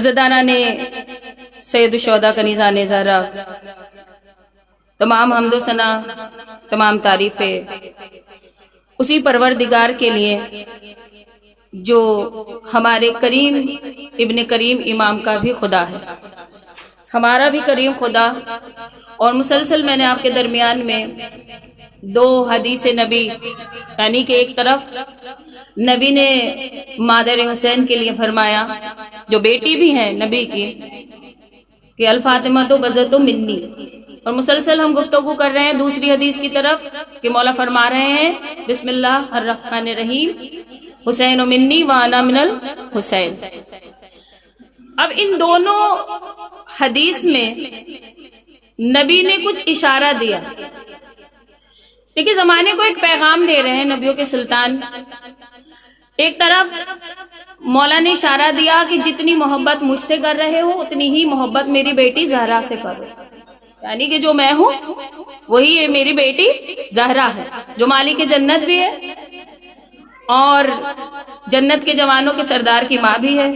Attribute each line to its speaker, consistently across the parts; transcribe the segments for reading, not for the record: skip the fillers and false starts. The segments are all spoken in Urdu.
Speaker 1: عزادارہ نے سید الشہداء کنیزہ نے زہرا، تمام حمد و ثنا، تمام تعریفیں اسی پروردگار کے لیے جو ہمارے کریم ابن کریم امام کا بھی خدا ہے، ہمارا بھی کریم خدا۔ اور مسلسل میں نے آپ کے درمیان میں دو حدیث نبی، یعنی کہ ایک طرف نبی نے مادر حسین کے لیے فرمایا، جو بیٹی بھی ہیں نبی کی، کہ الفاطمہ تو بزت منی، اور مسلسل ہم گفتگو کر رہے ہیں دوسری حدیث کی طرف کہ مولا فرما رہے ہیں بسم اللہ الرحمن الرحیم حسین منی وانا من الحسین۔ اب ان دونوں حدیث میں نبی نے کچھ اشارہ دیا، دیکھیں زمانے کو ایک پیغام دے رہے ہیں نبیوں کے سلطان۔ ایک طرف مولا نے اشارہ دیا کہ جتنی محبت مجھ سے کر رہے ہو اتنی ہی محبت میری بیٹی زہرا سے کرو، یعنی کہ جو میں ہوں وہی میری بیٹی زہرا ہے، جو مالک جنت بھی ہے اور جنت کے جوانوں کے سردار کی ماں بھی ہے،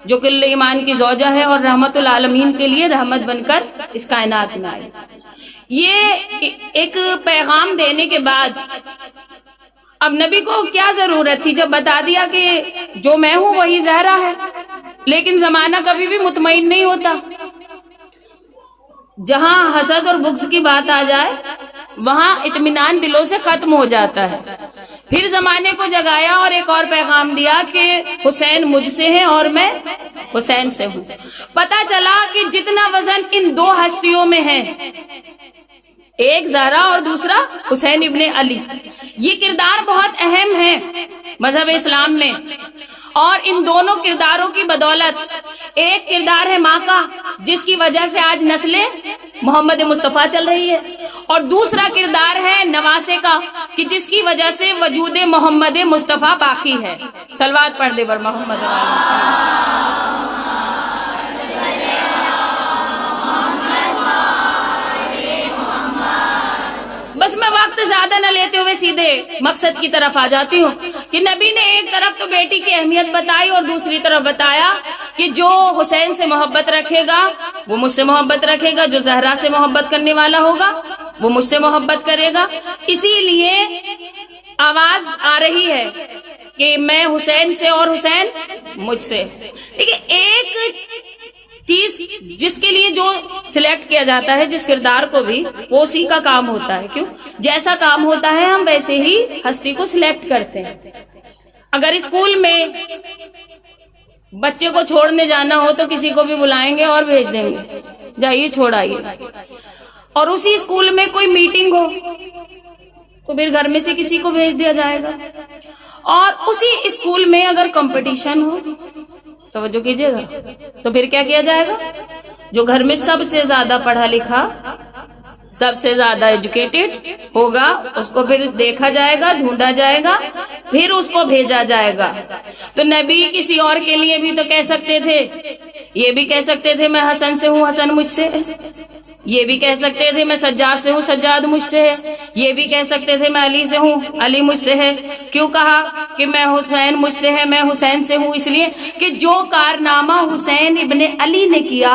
Speaker 1: جو کل ایمان کی زوجہ ہے اور رحمت العالمین کے لیے رحمت بن کر اس کائنات میں آئی۔ یہ ایک پیغام دینے کے بعد اب نبی کو کیا ضرورت تھی، جب بتا دیا کہ جو میں ہوں وہی زہرا ہے، لیکن زمانہ کبھی بھی مطمئن نہیں ہوتا۔ جہاں حسد اور بغض کی بات آ جائے وہاں اطمینان دلوں سے ختم ہو جاتا ہے۔ پھر زمانے کو جگایا اور ایک اور پیغام دیا کہ حسین مجھ سے ہے اور میں حسین سے ہوں۔ پتا چلا کہ جتنا وزن ان دو ہستیوں میں ہے، ایک زہرا اور دوسرا حسین ابن علی، یہ کردار بہت اہم ہے مذہب اسلام میں، اور ان دونوں کرداروں کی بدولت ایک کردار ہے ماں کا جس کی وجہ سے آج نسل محمد مصطفیٰ چل رہی ہے، اور دوسرا کردار ہے نواسے کا کہ جس کی وجہ سے وجود محمد مصطفیٰ باقی ہے۔ صلوات پڑھ دے بر محمد۔ بس میں وقت زیادہ نہ لیتے ہوئے سیدھے مقصد کی طرف آ جاتی ہوں کہ نبی نے ایک طرف تو بیٹی کی اہمیت بتائی اور دوسری طرف بتایا کہ جو حسین سے محبت رکھے گا وہ مجھ سے محبت رکھے گا، جو زہرا سے محبت کرنے والا ہوگا وہ مجھ سے محبت کرے گا۔ اسی لیے آواز آ رہی ہے کہ میں حسین سے اور حسین مجھ سے۔ دیکھیں ایک چیز جس کے لیے جو سلیکٹ کیا جاتا ہے، جس کردار کو بھی، وہ اسی کا کام ہوتا ہے۔ کیوں؟ جیسا کام ہوتا ہے ہم ویسے ہی ہستی کو سلیکٹ کرتے ہیں۔ اگر اسکول میں بچے کو چھوڑنے جانا ہو تو کسی کو بھی بلائیں گے اور بھیج دیں گے، جائیے چھوڑ آئیے، اور اسی اسکول میں کوئی میٹنگ ہو تو پھر گھر میں سے کسی کو بھیج دیا جائے گا، اور اسی اسکول میں اگر کمپٹیشن ہو، توجہ کیجئے گا، تو پھر کیا کیا جائے گا؟ جو گھر میں سب سے زیادہ پڑھا لکھا، سب سے زیادہ ایجوکیٹڈ ہوگا اس کو پھر دیکھا جائے گا، ڈھونڈا جائے گا، پھر اس کو بھیجا جائے گا۔ تو نبی کسی اور کے لیے بھی تو کہہ سکتے تھے، یہ بھی کہہ سکتے تھے میں حسن سے ہوں، حسن مجھ سے ہے، یہ بھی کہہ سکتے تھے میں سجاد سے ہوں، سجاد مجھ سے ہے، یہ بھی کہہ سکتے تھے میں علی سے ہوں، علی مجھ سے ہے۔ کیوں کہا کہ میں حسین مجھ سے ہے، میں حسین سے ہوں؟ اس لیے کہ جو کارنامہ حسین ابن علی نے کیا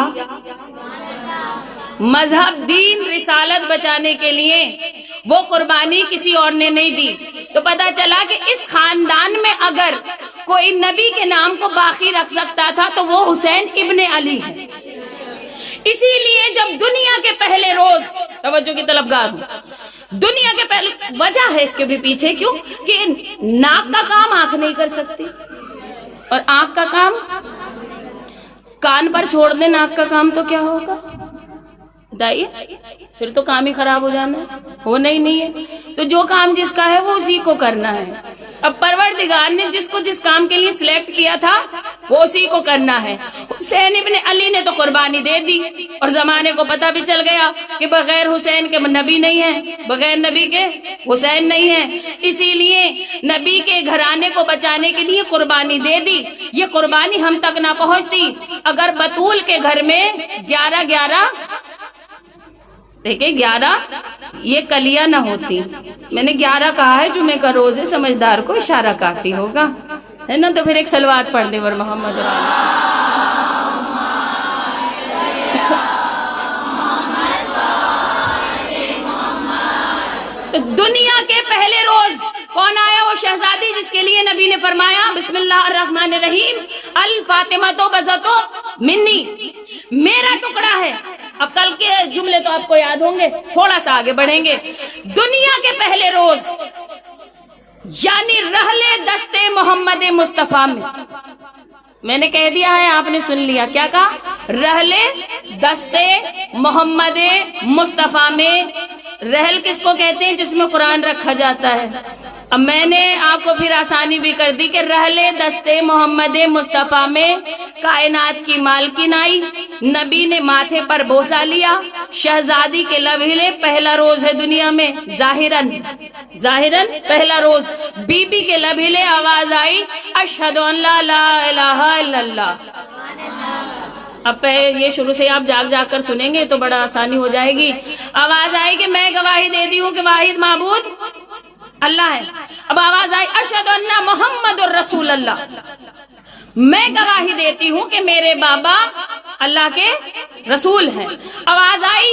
Speaker 1: مذہب، دین، رسالت بچانے کے لیے، وہ قربانی کسی اور نے نہیں دی۔ تو پتا چلا کہ اس خاندان میں اگر کوئی نبی کے نام کو باقی رکھ سکتا تھا تو وہ حسین ابن علی ہے۔ اسی لیے جب دنیا کے پہلے روز، توجہ کی طلبگار ہوں، دنیا کے پہلے، وجہ ہے اس کے بھی پیچھے، کیوں کہ ناک کا کام آنکھ نہیں کر سکتی، اور آنکھ کا کام کان پر چھوڑ دے، ناک کا کام تو کیا ہوگا بتائیے؟ پھر تو کام ہی خراب ہو جانا ہے، ہونا ہی نہیں ہے۔ تو جو کام جس کا ہے وہ اسی کو کرنا ہے۔ اب پروردگار نے جس کو جس کام کے لیے سلیکٹ کیا تھا وہ اسی کو کرنا ہے۔ حسین ابن علی نے تو قربانی دے دی، اور زمانے کو پتہ بھی چل گیا کہ بغیر حسین کے نبی نہیں ہے، بغیر نبی کے حسین نہیں ہے۔ اسی لیے نبی کے گھرانے کو بچانے کے لیے قربانی دے دی۔ یہ قربانی ہم تک نہ پہنچتی اگر بطول کے گھر میں 11 دیکھیں 11 یہ کلیاں نہ ہوتی۔ میں نے 11 کہا ہے، جمعے کا روز ہے، سمجھدار کو اشارہ کافی ہوگا، ہے نا؟ تو پھر ایک صلوات پڑھ دے ور محمد۔ دنیا کے پہلے روز کون آیا؟ وہ شہزادی جس کے لیے نبی نے فرمایا بسم اللہ الرحمن الرحیم الفاطمہ تو بزتو منی، میرا ٹکڑا ہے۔ اب کل کے جملے تو آپ کو یاد ہوں گے، تھوڑا سا آگے بڑھیں گے۔ دنیا کے پہلے روز یعنی رحلے دستے محمد مصطفیٰ میں نے کہہ دیا ہے، آپ نے سن لیا، کیا کہا؟ رحلے دستے محمد مصطفیٰ میں۔ رحل کس کو کہتے ہیں؟ جس میں قرآن رکھا جاتا ہے۔ اب میں نے آپ کو پھر آسانی بھی کر دی کہ رحلے دستے محمد مصطفیٰ میں کائنات کی مالکن آئی، نبی نے ماتھے پر بوسہ لیا، شہزادی کے لب ہلے، پہلا روز ہے دنیا میں، ظاہراً پہلا روز، بی بی کے لب ہلے، آواز آئی اشہد ان لا الہ الا اللہ۔ اب یہ شروع سے آپ جاگ جاگ کر سنیں گے تو بڑا آسانی ہو جائے گی۔ آواز آئی کہ میں گواہی دیتی ہوں کہ واحد معبود اللہ ہے۔ اب آواز آئی اشہد ان محمد الرسول اللہ، میں گواہی دیتی ہوں کہ میرے بابا اللہ کے رسول ہیں۔ آواز آئی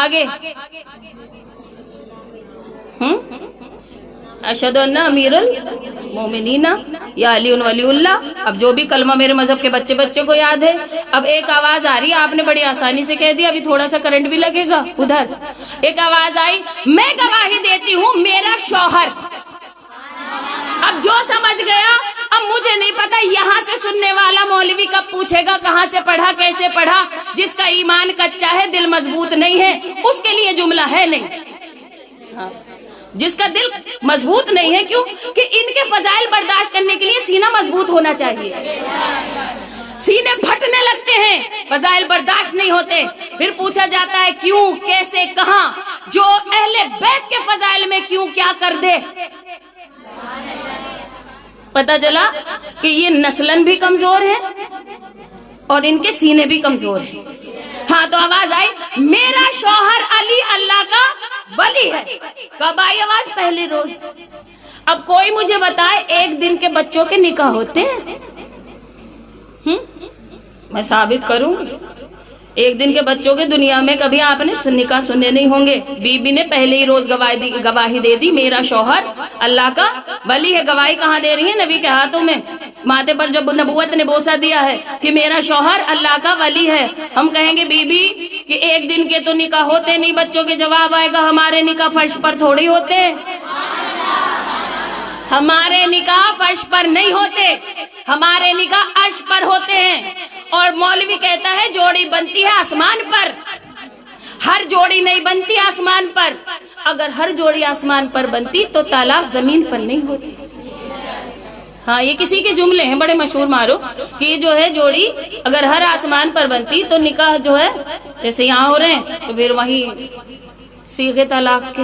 Speaker 1: آگے اشہد ان امیر المومنین یا علی ولی اللہ۔ اب جو بھی کلمہ میرے مذہب کے بچے کو یاد ہے، اب ایک آواز آ رہی ہے، آپ نے بڑی آسانی سے کہہ دیا، ابھی تھوڑا سا کرنٹ بھی لگے گا ادھر۔ ایک آواز آئی میں گواہی دیتی ہوں میرا شوہر۔ اب جو سمجھ گیا، اب مجھے نہیں پتا یہاں سے سننے والا مولوی کب پوچھے گا کہاں سے پڑھا، کیسے پڑھا۔ جس کا ایمان کچا ہے، دل مضبوط نہیں ہے، اس کے لیے جملہ ہے نہیں۔ جس کا دل مضبوط نہیں ہے، کیوں کہ ان کے فضائل برداشت کرنے کے لیے سینہ مضبوط ہونا چاہیے۔ سینے پھٹنے لگتے ہیں، فضائل برداشت نہیں ہوتے، پھر پوچھا جاتا ہے کیوں، کیسے، کہاں۔ جو اہل بیت کے فضائل میں کیوں کیا کر دے، پتا چلا کہ یہ نسلن بھی کمزور ہے اور ان کے سینے بھی کمزور ہیں۔ ہاں تو آواز آئی میرا شوہر علی اللہ کا ولی ہے۔ کب آئی آواز؟ پہلے روز۔ اب کوئی مجھے بتائے ایک دن کے بچوں کے نکاح ہوتے ہیں؟ میں ثابت کروں، ایک دن کے بچوں کے دنیا میں کبھی آپ نے نکاح سنے نہیں ہوں گے۔ بی بی نے پہلے ہی روز گواہی دے دی میرا شوہر اللہ کا ولی ہے۔ گواہی کہاں دے رہی ہے؟ نبی کے ہاتھوں میں، ماتھے پر جب نبوت نے بوسہ دیا ہے کہ میرا شوہر اللہ کا ولی ہے۔ ہم کہیں گے بی بی کہ ایک دن کے تو نکاح ہوتے نہیں بچوں کے، جواب آئے گا ہمارے نکاح فرش پر تھوڑی ہوتے، ہمارے نکاح فرش پر نہیں ہوتے، ہمارے نکاح عرش پر ہوتے ہیں۔ اور مولوی کہتا ہے جوڑی بنتی ہے آسمان پر، ہر جوڑی نہیں بنتی آسمان پر۔ اگر ہر جوڑی آسمان پر بنتی تو طلاق زمین پر نہیں ہوتی۔ ہاں یہ کسی کے جملے ہیں بڑے مشہور معروف کہ یہ جو ہے جوڑی اگر ہر آسمان پر بنتی تو نکاح جو ہے جیسے یہاں ہو رہے ہیں تو پھر وہیں صیغے طلاق کے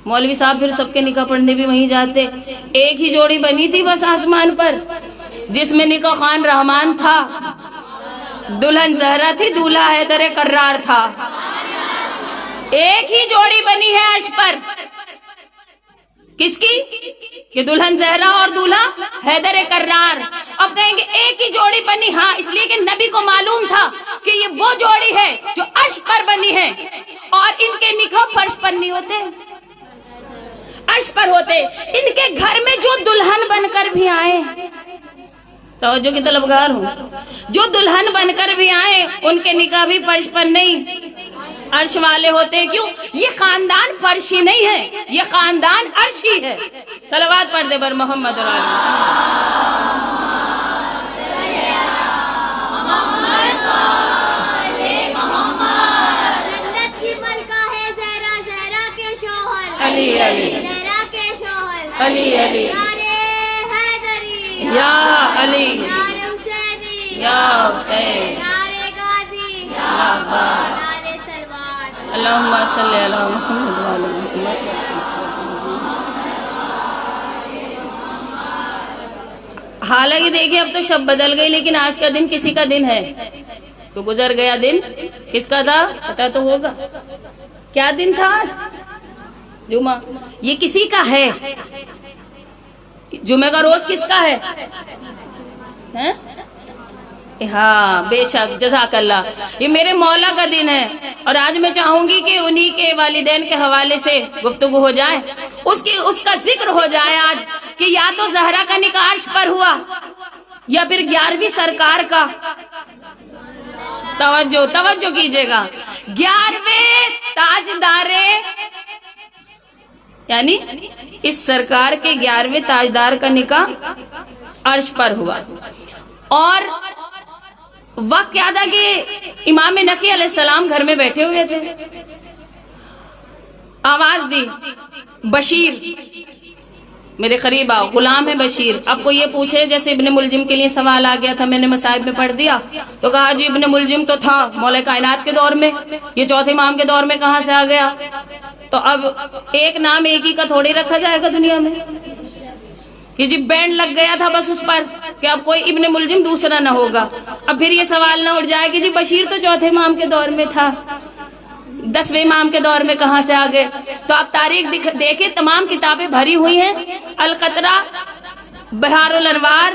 Speaker 1: مولوی صاحب پھر سب کے نکاح پڑھنے بھی وہیں جاتے۔ ایک ہی جوڑی بنی تھی بس آسمان پر، جس میں نکاح خان رحمان تھا، دلہن زہرا تھی، دولہا حیدر کرار تھا۔ ایک ہی جوڑی بنی ہے عرش پر، کس کی؟ کہ دلہن زہرا اور دولہا حیدر کرار۔ اب کہیں گے ایک ہی جوڑی بنی، ہاں اس لیے کہ نبی کو معلوم تھا کہ یہ وہ جوڑی ہے جو عرش پر بنی ہے، اور ان کے نکاح فرش پر نہیں ہوتے، عرش پر ہوتے۔ ان کے گھر میں جو دلہن بن کر بھی آئے، توجہ کی طلبگار ہوں، جو دلہن بن کر بھی آئے ان کے نکاح بھی فرش پر نہیں، عرش والے ہوتے ہیں۔ کیوں؟ یہ خاندان فرشی نہیں ہے، یہ خاندان عرشی ہے۔ صلوات پڑھ دے بر محمد علی علی علی علی یا علی یا حسین یا عباس اللہم صلی علی محمد وعلی محمد۔ حالانکہ دیکھیں اب تو شب بدل گئی، لیکن آج کا دن کسی کا دن ہے، تو گزر گیا دن کس کا تھا پتا تو ہوگا، کیا دن تھا آج؟ جمعہ۔ یہ کسی کا ہے، جمعہ کا روز کس کا ہے؟ ہاں بے شک، جزاک اللہ. یہ میرے مولا کا دن ہے اور آج میں چاہوں گی کہ انہی کے والدین کے حوالے سے گفتگو ہو جائے، اس کا ذکر ہو جائے آج، کہ یا تو زہرا کا نکاح عرش پر ہوا یا پھر 11ویں سرکار کا. توجہ کیجئے گا، 11ویں تاجدار، یعنی اس سرکار کے 11ویں تاجدار کا نکاح عرش پر ہوا. اور وقت کیا تھا کہ امام نقی علیہ السلام گھر میں بیٹھے ہوئے تھے. آواز دی، بشیر میرے قریب آؤ. غلام ہے بشیر. اب کو یہ پوچھے، جیسے ابن ملجم کے لیے سوال آ گیا تھا، میں نے مصائب میں پڑھ دیا تو کہا جی ابن ملجم تو تھا مولا کائنات کے دور میں، یہ چوتھے امام کے دور میں کہاں سے آ گیا؟ تو اب ایک نام ایک ہی کا تھوڑی رکھا جائے گا دنیا میں کہ جی بینڈ لگ گیا تھا بس اس پر کہ اب کوئی ابن ملجم دوسرا نہ ہوگا. اب پھر یہ سوال نہ اٹھ جائے کہ جی بشیر تو چوتھے امام کے دور میں تھا، 10ویں امام کے دور میں کہاں سے آ گئے؟ تو آپ تاریخ دیکھیں، تمام کتابیں بھری ہوئی ہیں. القطرہ، بہار الانوار،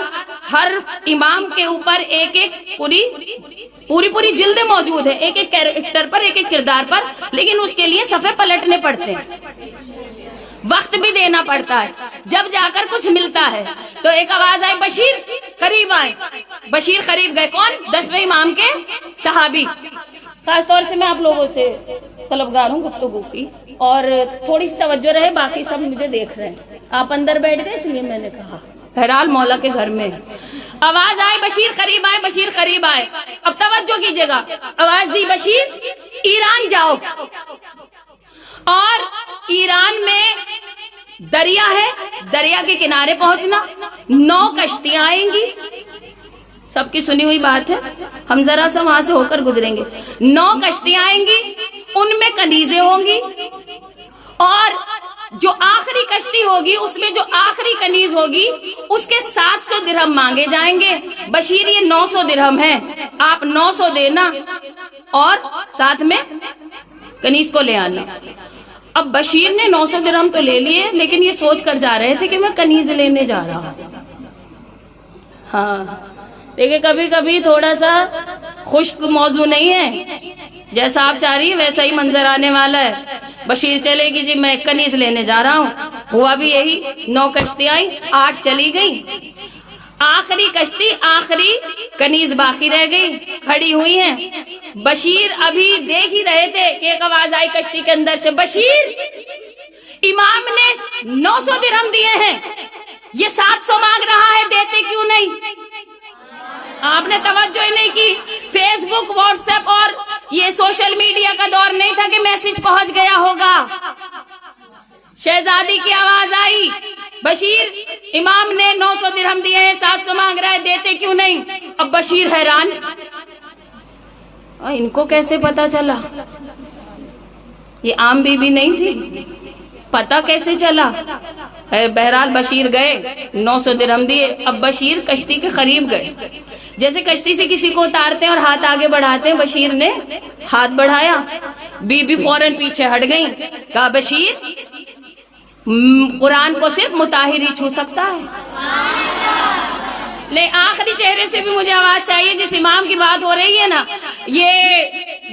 Speaker 1: ہر امام کے اوپر ایک ایک پوری جلدیں موجود ہے، ایک ایک کیریکٹر پر، ایک ایک کردار پر. لیکن اس کے لیے صفحے پلٹنے پڑتے ہیں، وقت بھی دینا پڑتا ہے، جب جا کر کچھ ملتا ہے. تو ایک آواز آئی بشیر قریب آئے. بشیر قریب گئے. کون؟ 10ویں امام کے صحابی. خاص طور سے میں آپ لوگوں سے طلبگار ہوں گفتگو کی، اور تھوڑی سی توجہ رہے، باقی سب مجھے دیکھ رہے ہیں. آپ اندر بیٹھ گئے اس لیے میں نے کہا، بہرحال مولا کے گھر میں. آواز آئی بشیر قریب آئے، بشیر قریب آئے. اب توجہ کیجئے گا، آواز دی بشیر ایران جاؤ. اور ایران میں دریا ہے، دریا کے کنارے پہنچنا، 9 کشتیاں آئیں گی. سب کی سنی ہوئی بات ہے، ہم ذرا سا وہاں سے ہو کر گزریں گے. 9 کشتیاں آئیں گی، ان میں کنیزیں ہوں گی، اور جو آخری کشتی ہوگی اس میں جو آخری کنیز ہوگی اس کے 700 درہم مانگے جائیں گے. بشیر یہ 900 درہم ہے، آپ 900 دینا اور ساتھ میں کنیز کو لے آنا. اب بشیر نے 900 درہم تو لے لیے، لیکن یہ سوچ کر جا رہے تھے کہ میں کنیز لینے جا رہا ہوں. ہاں دیکھیں، کبھی کبھی تھوڑا سا خشک موضوع نہیں ہے، جیسا آپ چاہ رہی ہیں ویسا ہی منظر آنے والا ہے. بشیر چلے گی جی میں کنیز لینے جا رہا ہوں، ہوا بھی یہی. 9 کشتی آئی، 8 چلی گئی، آخری کشتی آخری کنیز باقی رہ گئی، کھڑی ہوئی ہیں. بشیر ابھی دیکھ ہی رہے تھے کہ ایک آواز آئی کشتی کے اندر سے، بشیر امام نے 900 درہم دیے ہیں، یہ 700 مانگ رہا ہے، دیتے کیوں نہیں؟ آپ نے توجہ ہی نہیں کی. فیس بک، واٹس ایپ اور یہ سوشل میڈیا کا دور نہیں تھا کہ میسج پہنچ گیا ہوگا. شہزادی کی آواز آئی، بشیر امام نے 900 درہم دیے ہیں، 700 مانگ رہا ہے، دیتے کیوں نہیں؟ اب بشیر حیران، ان کو کیسے پتا چلا؟ یہ عام بی بی نہیں تھی، پتا کیسے چلا؟ بہرحال بشیر گئے، 900 درہم دیے. اب بشیر کشتی کے قریب گئے، جیسے کشتی سے کسی کو اتارتے ہیں اور ہاتھ آگے بڑھاتے ہیں، بشیر نے ہاتھ بڑھایا. بی بی فوراً پیچھے ہٹ گئی. کہا بشیر قرآن کو صرف مطہر ہی چھو سکتا ہے. نہیں، آخری چہرے سے بھی مجھے آواز چاہیے. جس امام کی بات ہو رہی ہے نا، یہ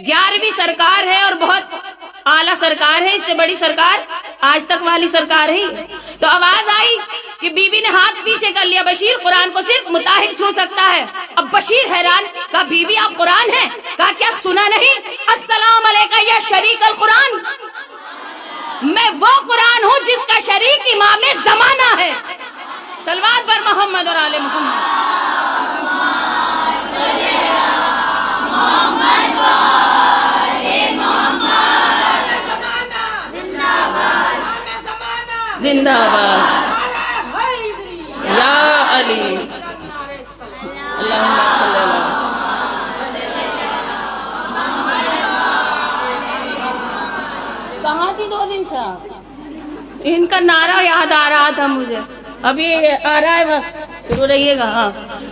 Speaker 1: 11ویں سرکار ہے اور بہت اعلیٰ سرکار ہے، اس سے بڑی سرکار آج تک والی سرکار ہے. تو آواز آئی کہ بی بی نے ہاتھ پیچھے کر لیا، بشیر قرآن کو صرف مطہر چھو سکتا ہے. اب بشیر حیران، کہا بی بی آپ قرآن ہیں؟ کہا کیا سنا نہیں؟ السلام علیکہ یا شریک القرآن، میں وہ قرآن ہوں جس کا شریک امام زمانہ ہے. صلوات بر محمد اور آل محمد. زندہ باد یا علی، اللہم صلی اللہ. کہاں تھی 2 دن سے؟ ان کا نعرہ یاد آ رہا تھا مجھے، ابھی آ رہا ہے وقت، شروع رہیے گا. ہاں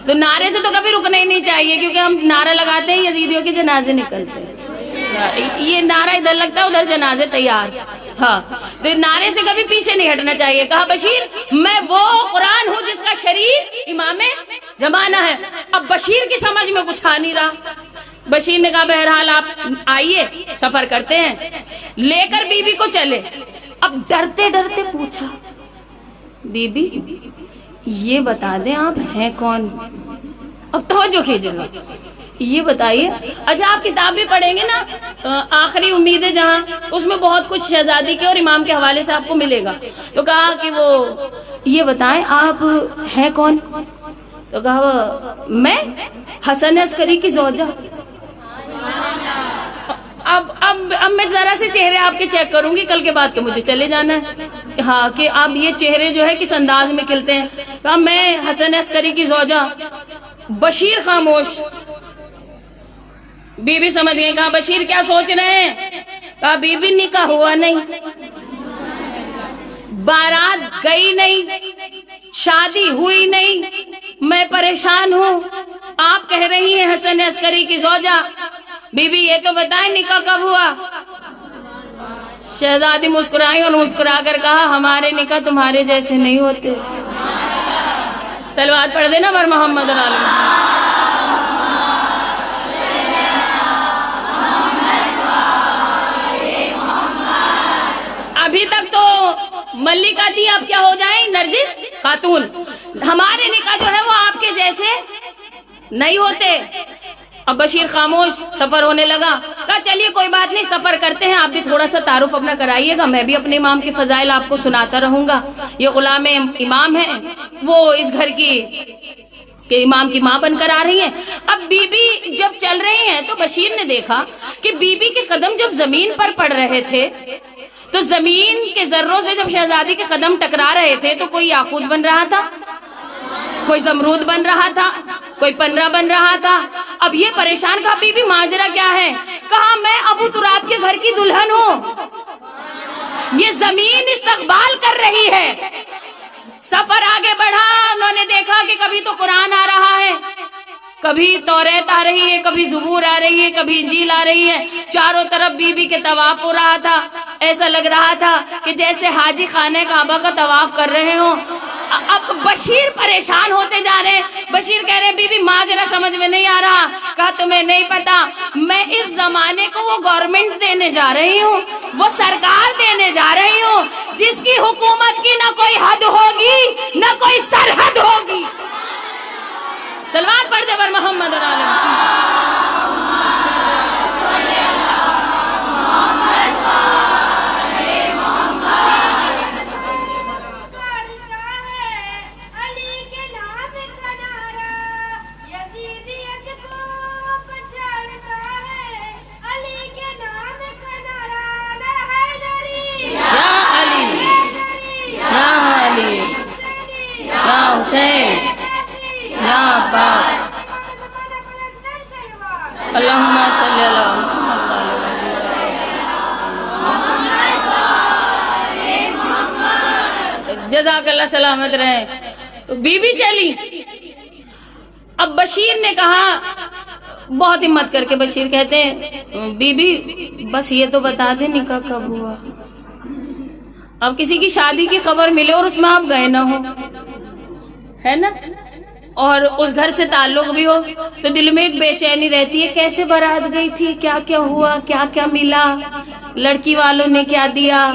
Speaker 1: تو نعرے سے تو کبھی رکنا ہی نہیں چاہیے، کیونکہ ہم نعرہ لگاتے ہیں یزیدیوں کے جنازے نکلتے ہیں. یہ نعرہ ادھر لگتا ہے ادھر جنازے تیار. ہاں تو نعرے سے کبھی پیچھے نہیں ہٹنا چاہیے. کہا بشیر میں وہ قرآن ہوں جس کا شریک امام زمانہ ہے. اب بشیر کی سمجھ میں کچھ آ نہیں رہا. بشیر نے کہا بہرحال آپ آئیے سفر کرتے ہیں. لے کر بی بی کو چلے. اب ڈرتے ڈرتے پوچھا بی بی یہ بتا دیں آپ ہیں کون. اب توجہ کیجیے گا, یہ بتائیے اچھا آپ کتاب بھی پڑھیں گے نا آخری امیدیں جہاں, اس میں بہت کچھ شہزادی کے اور امام کے حوالے سے آپ کو ملے گا. تو کہا کہ وہ یہ بتائیں آپ ہیں کون. تو کہا میں حسن عسکری کی زوجہ. اب میں ذرا سے چہرے آپ کے چیک کروں گی, کل کے بعد تو مجھے چلے جانا ہے. ہاں کہ اب یہ چہرے جو ہے کس انداز میں کھلتے ہیں. کہا میں حسن عسکری کی زوجہ. بشیر خاموش. بی بی سمجھ گئے. کہا بشیر کیا سوچ رہے ہیں. کہا بی بی نکاح ہوا نہیں, بارات گئی نہیں, شادی ہوئی نہیں, میں پریشان ہوں. آپ کہہ رہی ہیں حسن عسکری کی زوجہ. بی بی یہ تو بتائیں نکاح کب ہوا. شہزادی مسکرائی اور مسکرا کر کہا ہمارے نکاح تمہارے جیسے نہیں ہوتے. صلوات پڑھ دینا بر محمد اور آل محمد. ابھی تک تو ملکہ تھی, اب کیا ہو جائیں نرجس خاتون. ہمارے نکاح جو ہے وہ آپ کے جیسے نہیں ہوتے. اب بشیر خاموش. سفر ہونے لگا. کہا چلیے کوئی بات نہیں سفر کرتے ہیں, آپ بھی تھوڑا سا تعارف اپنا کرائیے گا, میں بھی اپنے امام کی فضائل آپ کو سناتا رہوں گا. یہ غلام امام ہیں, وہ اس گھر کی کہ امام کی ماں بن کر آ رہی ہیں. اب بی بی جب چل رہی ہیں تو بشیر نے دیکھا کہ بی بی کے قدم جب زمین پر پڑ رہے تھے تو زمین کے ذروں سے جب شہزادی کے قدم ٹکرا رہے تھے تو کوئی یاقوت بن رہا تھا, کوئی زمرود بن رہا تھا, کوئی پنرا بن رہا تھا. اب یہ پریشان. کہا بی بی ماجرا کیا ہے. کہا میں ابو تراب کے گھر کی دلہن ہوں, یہ زمین استقبال کر رہی ہے. سفر آگے بڑھا. انہوں نے دیکھا کہ کبھی تو قرآن آ رہا ہے, کبھی توریت آ رہی ہے, کبھی زبور آ رہی ہے, کبھی انجیل آ رہی ہے. چاروں طرف بی بی کے طواف ہو رہا تھا. ایسا لگ رہا تھا کہ جیسے حاجی خانہ کعبہ کا طواف کر رہے ہوں. اب بشیر پریشان ہوتے جا رہے ہیں. بشیر کہہ رہے ہیں بی بی ماجرا سمجھ میں نہیں آ رہا. کہا تمہیں نہیں پتا, میں اس زمانے کو وہ گورنمنٹ دینے جا رہی ہوں, وہ سرکار دینے جا رہی ہوں جس کی حکومت کی نہ کوئی حد ہوگی نہ کوئی سرحد ہوگی. سلوات پڑھ دے بر محمد اور آل محمد. اللہم صلی اللہ جزاک اللہ سلامت رہے. بی بی چلی. اب بشیر نے کہا, بہت ہمت کر کے بشیر کہتے ہیں بی بی بس یہ تو بتا دیں نکاح کب ہوا. اب کسی کی شادی کی خبر ملے اور اس میں آپ گئے نہ ہو, ہے نا, اور اس گھر سے تعلق بھی ہو تو دل میں ایک بے چینی رہتی ہے. کیسے بارات گئی تھی, کیا کیا ہوا, کیا کیا ملا, لڑکی والوں نے کیا دیا,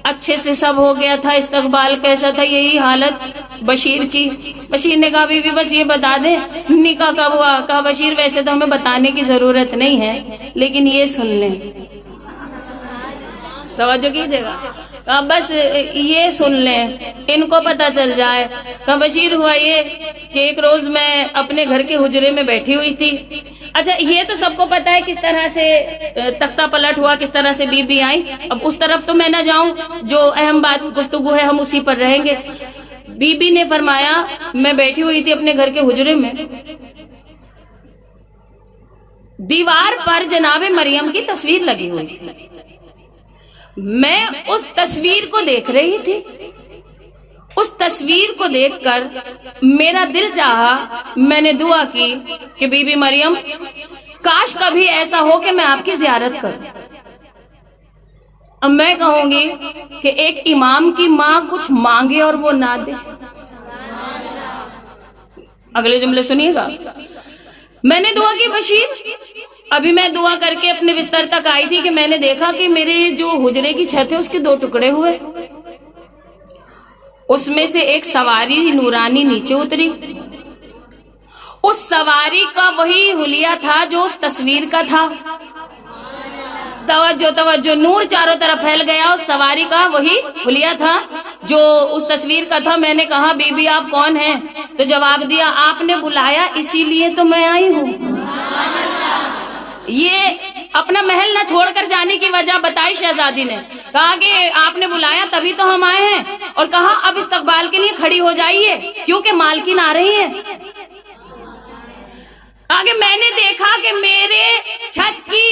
Speaker 1: اچھے سے سب ہو گیا تھا, استقبال کیسا تھا. یہی حالت بشیر کی. بشیر نے کہا بی بی بس یہ بتا دیں نکاح کب ہوا. کہا بشیر ویسے تو ہمیں بتانے کی ضرورت نہیں ہے لیکن یہ سن لیں. توجہ کیجئے گا. کہا بس یہ سن لیں, ان کو پتہ چل جائے. کہا بشیر ہوا یہ کہ ایک روز میں اپنے گھر کے حجرے میں بیٹھی ہوئی تھی. اچھا یہ تو سب کو پتا ہے کس طرح سے تختہ پلٹ ہوا, کس طرح سے بی بی آئی. اب اس طرف تو میں نہ جاؤں, جو اہم بات گفتگو ہے ہم اسی پر رہیں گے. بی بی نے فرمایا میں بیٹھی ہوئی تھی اپنے گھر کے حجرے میں, دیوار پر جناب مریم کی تصویر لگی ہوئی تھی. میں اس تصویر کو دیکھ رہی تھی. اس تصویر کو دیکھ کر میرا دل چاہا, میں نے دعا کی کہ بی بی مریم کاش کبھی ایسا ہو کہ میں آپ کی زیارت کروں۔ اب میں کہوں گی کہ ایک امام کی ماں کچھ مانگے اور وہ نہ دے۔ اگلے جملے سنیے گا۔ میں نے دعا کی بشیر، ابھی میں دعا کر کے اپنے بستر تک آئی تھی کہ میں نے دیکھا کہ میرے جو حجرے کی چھت ہے اس کے 2 ٹکڑے ہوئے، اس میں سے ایک سواری نورانی نیچے اتری۔ اس سواری کا وہی حلیہ تھا جو اس تصویر کا تھا۔ توجہ توجہ، نور چاروں طرف پھیل گیا۔ اس سواری کا وہی حلیہ تھا جو اس تصویر کا تھا۔ میں نے کہا بی بی آپ کون ہیں؟ تو جواب دیا آپ نے بلایا اسی لیے تو میں آئی ہوں۔ یہ اپنا محل نہ چھوڑ کر جانے کی وجہ بتائی شہزادی نے، کہا کہ آپ نے بلایا تبھی تو ہم آئے ہیں، اور کہا اب استقبال کے لیے کھڑی ہو جائیے کیونکہ مالکن آ رہی ہیں۔ آگے میں نے دیکھا کہ میرے چھت کی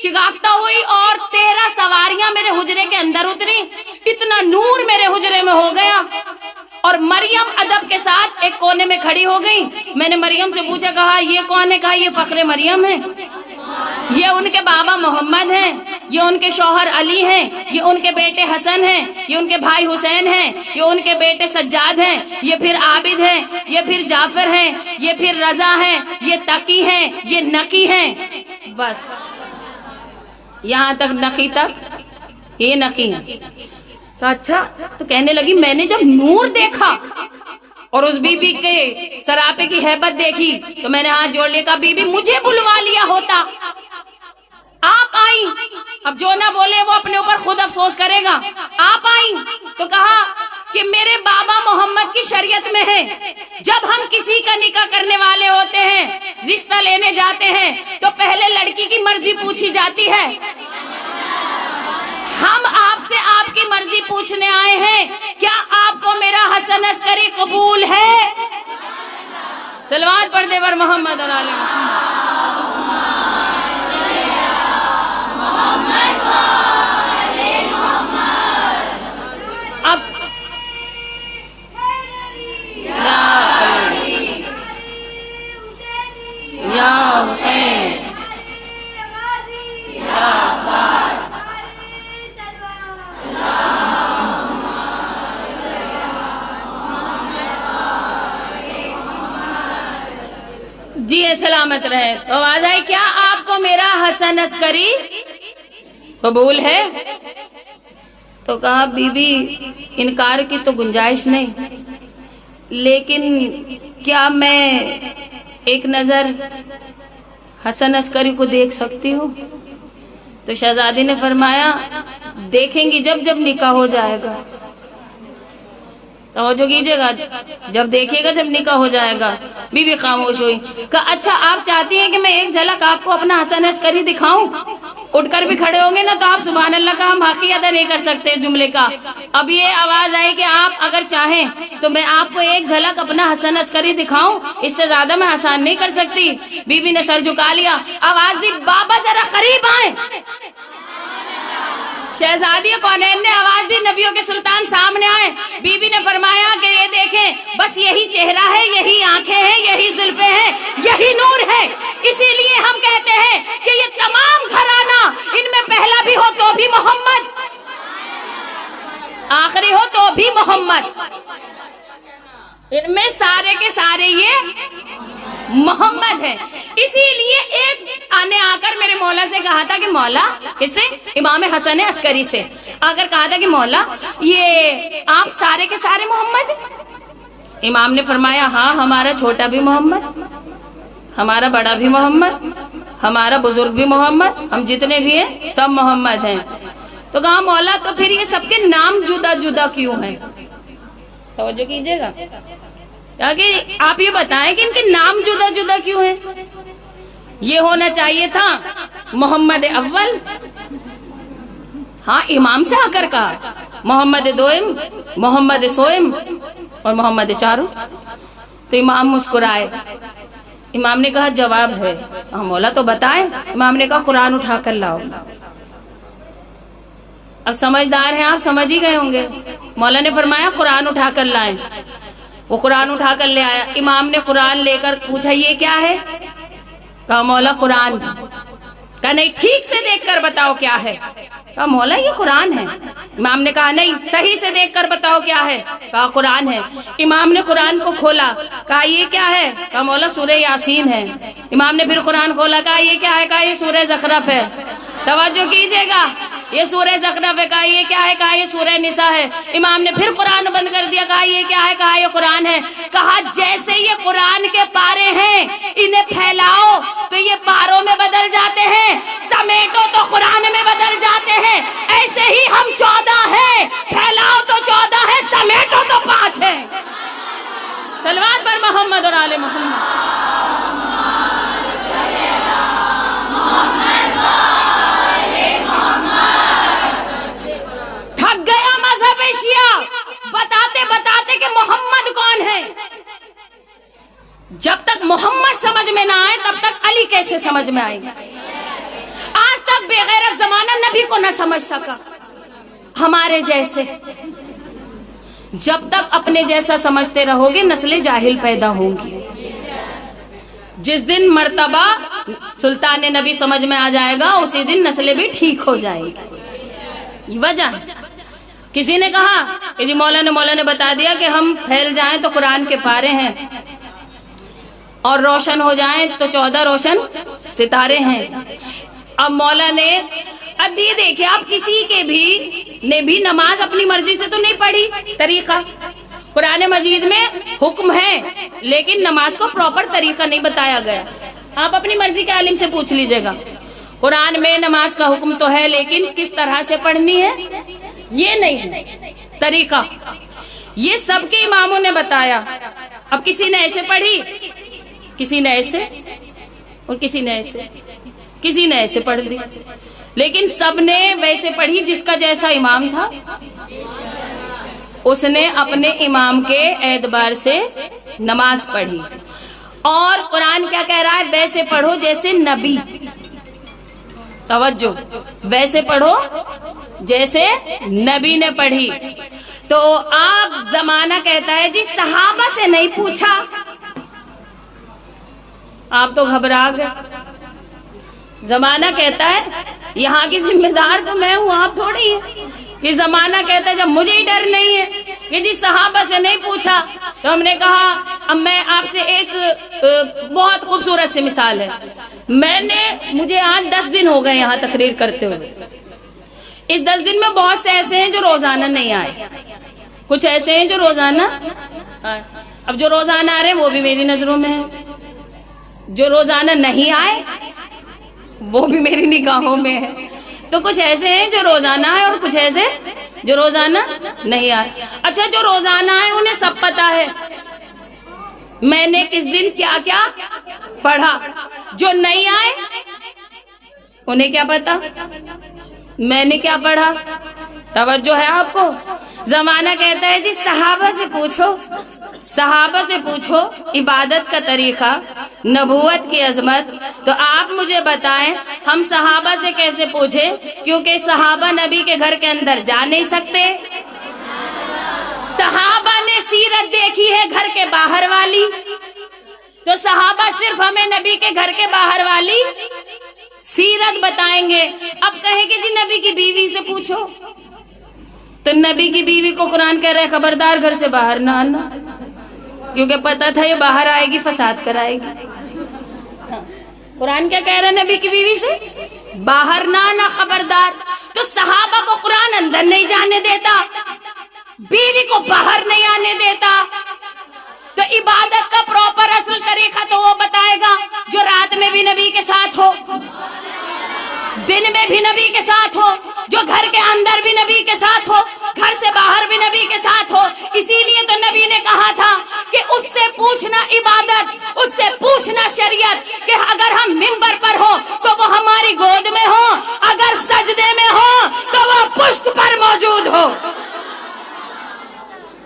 Speaker 1: شگافتہ ہوئی اور 13 سواریاں میرے حجرے کے اندر اتری۔ اتنا نور میرے حجرے میں ہو گیا، اور مریم ادب کے ساتھ ایک کونے میں کھڑی ہو گئی۔ میں نے مریم سے پوچھا، کہا یہ کون ہے؟ کہا یہ فخر مریم ہے، یہ ان کے بابا محمد ہیں، یہ ان کے شوہر علی ہیں، یہ ان کے بیٹے حسن ہیں، یہ ان کے بھائی حسین ہیں، یہ ان کے بیٹے سجاد ہیں، یہ پھر عابد ہیں، یہ پھر جعفر ہیں، یہ پھر رضا ہیں، یہ تقی ہیں، یہ نقی ہیں۔ بس یہاں تک نقی تک یہ نقی ہیں۔ کہا اچھا، تو کہنے لگی میں نے جب نور دیکھا اور اس بی بی کے سراپے کی ہیبت دیکھی تو میں نے ہاتھ جوڑ لیا، کہا بی بی مجھے بلوا لیا ہوتا، آپ آئی، اب جو نہ بولے وہ اپنے اوپر خود افسوس کرے گا۔ آپ آئی تو کہا کہ میرے بابا محمد کی شریعت میں ہے جب ہم کسی کا نکاح کرنے والے ہوتے ہیں، رشتہ لینے جاتے ہیں تو پہلے لڑکی کی مرضی پوچھی جاتی ہے۔ ہم آپ سے آپ کی مرضی پوچھنے آئے ہیں، کیا آپ کو میرا حسن عسکری قبول ہے؟ صلوات پڑھ دے بر محمد اور آل محمد۔ اب یا حسین یا عباس جی سلامت رہے۔ تو آواز آئی، کیا آپ کو میرا حسن عسکری قبول ہے؟ تو کہا بی بی انکار کی تو گنجائش نہیں، لیکن کیا میں ایک نظر حسن عسکری کو دیکھ سکتی ہوں؟ تو شہزادی نے فرمایا دیکھیں گی جب جب نکاح ہو جائے گا۔ توجہ کیجئے گا، جب دیکھے گا جب نکاح ہو جائے گا۔ بی بی خاموش ہوئی۔ کہا اچھا آپ چاہتی ہیں کہ میں ایک جھلک آپ کو اپنا حسن عسکری دکھاؤں؟ اٹھ کر بھی کھڑے ہوں گے نا تو آپ سبحان اللہ کا ہم حقی ادا نہیں کر سکتے جملے کا۔ اب یہ آواز آئی کہ آپ اگر چاہیں تو میں آپ کو ایک جھلک اپنا حسن عسکری دکھاؤں، اس سے زیادہ میں آسان نہیں کر سکتی۔ بی بی نے سر جھکا لیا، آواز دی بابا ذرا قریب آئیں۔ شہزادی کونین نے آواز دی نبیوں کے سلطان سامنے آئے۔ بی بی نے فرمایا کہ یہ دیکھیں بس یہی چہرہ ہے، یہی آنکھیں ہیں، یہی زلفیں ہیں، یہی نور ہے، اسی لیے ہم کہتے ہیں کہ یہ تمام گھرانہ ان میں پہلا بھی ہو تو بھی محمد، آخری ہو تو بھی محمد، ان میں سارے کے سارے یہ محمد ہے۔ اسی لیے ایک آنے آ کر میرے مولا سے کہا تھا کہ مولا، کس سے؟ امام حسن عسکری سے آ کر کہا تھا کہ مولا یہ آپ سارے کے سارے محمد ہیں؟ امام نے فرمایا ہاں، ہمارا چھوٹا بھی محمد، ہمارا بڑا بھی محمد، ہمارا بزرگ بھی محمد، ہم جتنے بھی ہیں سب محمد ہیں۔ تو کہا مولا تو پھر یہ سب کے نام جدا جدا کیوں ہیں؟ توجہ کیجئے گا، آپ یہ بتائیں کہ ان کے نام جدا جدا کیوں ہیں؟ یہ ہونا چاہیے تھا محمد اول، ہاں امام سے آ کر کہا محمد دوئم، محمد سوئم اور محمد چاروں۔ تو امام مسکرائے۔ امام نے کہا جواب ہے۔ مولا تو بتائیں۔ امام نے کہا قرآن اٹھا کر لاؤ۔ اب سمجھدار ہیں آپ، سمجھ ہی گئے ہوں گے۔ مولا نے فرمایا قرآن اٹھا کر لائیں۔ وہ قرآن اٹھا کر لے آیا۔ امام نے قرآن لے کر پوچھا یہ کیا ہے؟ کہا مولا قرآن. کہا نہیں ٹھیک سے دیکھ کر بتاؤ کیا ہے. کہا مولا یہ قرآن ہے. امام نے کہا نہیں صحیح سے دیکھ کر بتاؤ کیا ہے. کہا قرآن ہے. امام نے قرآن کو کھولا. کہا یہ کیا ہے. کہا مولا سورہ یاسین ہے. امام نے پھر قرآن کھولا. کہا یہ کیا ہے. کہا یہ سورہ زخرف ہے. توجہ کیجئے گا یہ سورہ زخرف ہے. کہا یہ کیا ہے. کہا یہ سورہ نساء ہے. امام نے پھر قرآن بند کر دیا. کہا یہ کیا ہے. کہا یہ قرآن ہے. کہا جیسے یہ قرآن کے پارے ہیں انہیں پھیلاؤ تو یہ پاروں میں بدل جاتے ہیں, سمیٹو تو قرآن میں بدل جاتے ہیں. ایسے ہی ہم 14 ہیں, پھیلاؤ تو 14 ہیں, سمیٹو تو 5 ہیں. صلوات پر محمد اور آل محمد. تھک گیا مذہب شیعہ بتاتے بتاتے کہ محمد کون ہے. جب تک محمد سمجھ میں نہ آئے تب تک علی کیسے سمجھ میں آئے گا. آج تک بغیر زمانہ نبی کو نہ سمجھ سکا. ہمارے جیسے جب تک اپنے جیسا سمجھتے رہو گے نسلیں جاہل پیدا ہوں گی. جس دن مرتبہ سلطان نبی سمجھ میں آ جائے گا اسی دن نسلیں بھی ٹھیک ہو جائے گی. وجہ کسی نے کہا کہ جی مولا نے بتا دیا کہ ہم پھیل جائیں تو قرآن کے پارے ہیں اور روشن ہو جائیں تو 14 روشن ستارے ہیں. اب مولا نے اب یہ دیکھیں آپ کسی کے بھی نماز اپنی مرضی سے تو نہیں پڑھی. طریقہ قرآن مجید میں حکم ہے لیکن نماز کو پراپر طریقہ نہیں بتایا گیا. آپ اپنی مرضی کے عالم سے پوچھ لیجئے گا. قرآن میں نماز کا حکم تو ہے لیکن کس طرح سے پڑھنی ہے یہ نہیں ہے طریقہ. یہ سب کے اماموں نے بتایا. اب کسی نے ایسے پڑھی, کسی نے ایسے اور کسی نے ایسے پڑھ لی, لیکن سب نے ویسے پڑھی. جس کا جیسا امام تھا اس نے اپنے امام کے اعتبار سے نماز پڑھی. اور قرآن کیا کہہ رہا ہے, ویسے پڑھو جیسے نبی. توجہ, ویسے پڑھو جیسے نبی نے پڑھی. تو آپ زمانہ کہتا ہے جی صحابہ سے نہیں پوچھا. آپ تو گھبرا گئے. زمانہ کہتا ہے یہاں کی ذمہ دار تو میں ہوں, آپ تھوڑی ہے. کہ زمانہ کہتا ہے جب مجھے ہی ڈر نہیں ہے کہ جی صحابہ سے نہیں پوچھا. تو ہم نے کہا اب میں آپ سے ایک بہت خوبصورت سی مثال ہے. مجھے آج 10 دن ہو گئے یہاں تقریر کرتے ہوئے. اس 10 دن میں بہت سے ایسے ہیں جو روزانہ نہیں آئے, کچھ ایسے ہیں جو روزانہ آئے. اب جو روزانہ آ رہے ہیں وہ بھی میری نظروں میں ہے, جو روزانہ نہیں آئے وہ بھی میری نگاہوں میں ہے. تو کچھ ایسے ہیں جو روزانہ آئے اور کچھ ایسے جو روزانہ نہیں آئے. اچھا جو روزانہ آئے انہیں سب پتا ہے میں نے کس دن کیا کیا پڑھا. جو نہیں آئے انہیں کیا پتا میں نے کیا پڑھا. توجہ ہے آپ کو. زمانہ کہتا ہے جی صحابہ سے پوچھو عبادت کا طریقہ, نبوت کی عظمت. تو آپ مجھے بتائیں ہم صحابہ سے کیسے پوچھیں, کیونکہ صحابہ نبی کے گھر کے اندر جا نہیں سکتے. صحابہ نے سیرت دیکھی ہے گھر کے باہر والی, تو صحابہ صرف ہمیں نبی کے گھر کے باہر والی سیرت بتائیں گے. اب کہیں کہ جی نبی کی بیوی سے پوچھو, تو نبی کی بیوی کو قرآن کہہ رہا ہے خبردار گھر سے باہر نہ آنا, کیونکہ پتا تھا یہ باہر آئے گی فساد کرائے گی. قرآن کیا کہہ رہا ہے نبی کی بیوی سے باہر نہ آنا, خبردار. تو صحابہ کو قرآن اندر نہیں جانے دیتا, بیوی کو باہر نہیں آنے دیتا. تو عبادت کا پراپر اصل طریقہ تو وہ بتائے گا جو رات میں بھی نبی کے ساتھ ہو, دن میں بھی نبی کے ساتھ ہو, جو گھر کے اندر بھی نبی کے ساتھ ہو, گھر سے باہر بھی نبی کے ساتھ ہو. اسی لیے تو نبی نے کہا تھا کہ اس سے پوچھنا عبادت, اس سے پوچھنا شریعت, کہ اگر ہم منبر پر ہو تو وہ ہماری گود میں ہو, اگر سجدے میں ہو تو وہ پشت پر موجود ہو.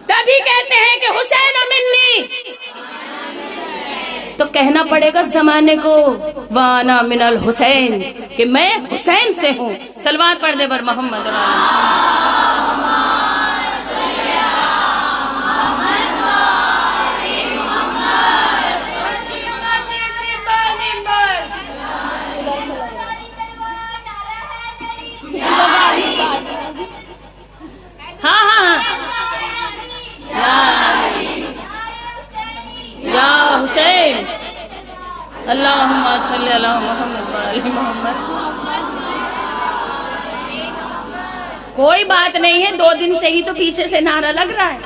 Speaker 1: تبھی کہتے ہیں کہ حسین منی, تو کہنا پڑے گا زمانے کو وانا من الحسین, کہ میں حسین سے ہوں. صلوات پڑھ دے بر محمد. اللہم صلی علی محمد و علی محمد. کوئی بات نہیں ہے، 2 دن سے ہی تو پیچھے سے نعرہ لگ رہا ہے.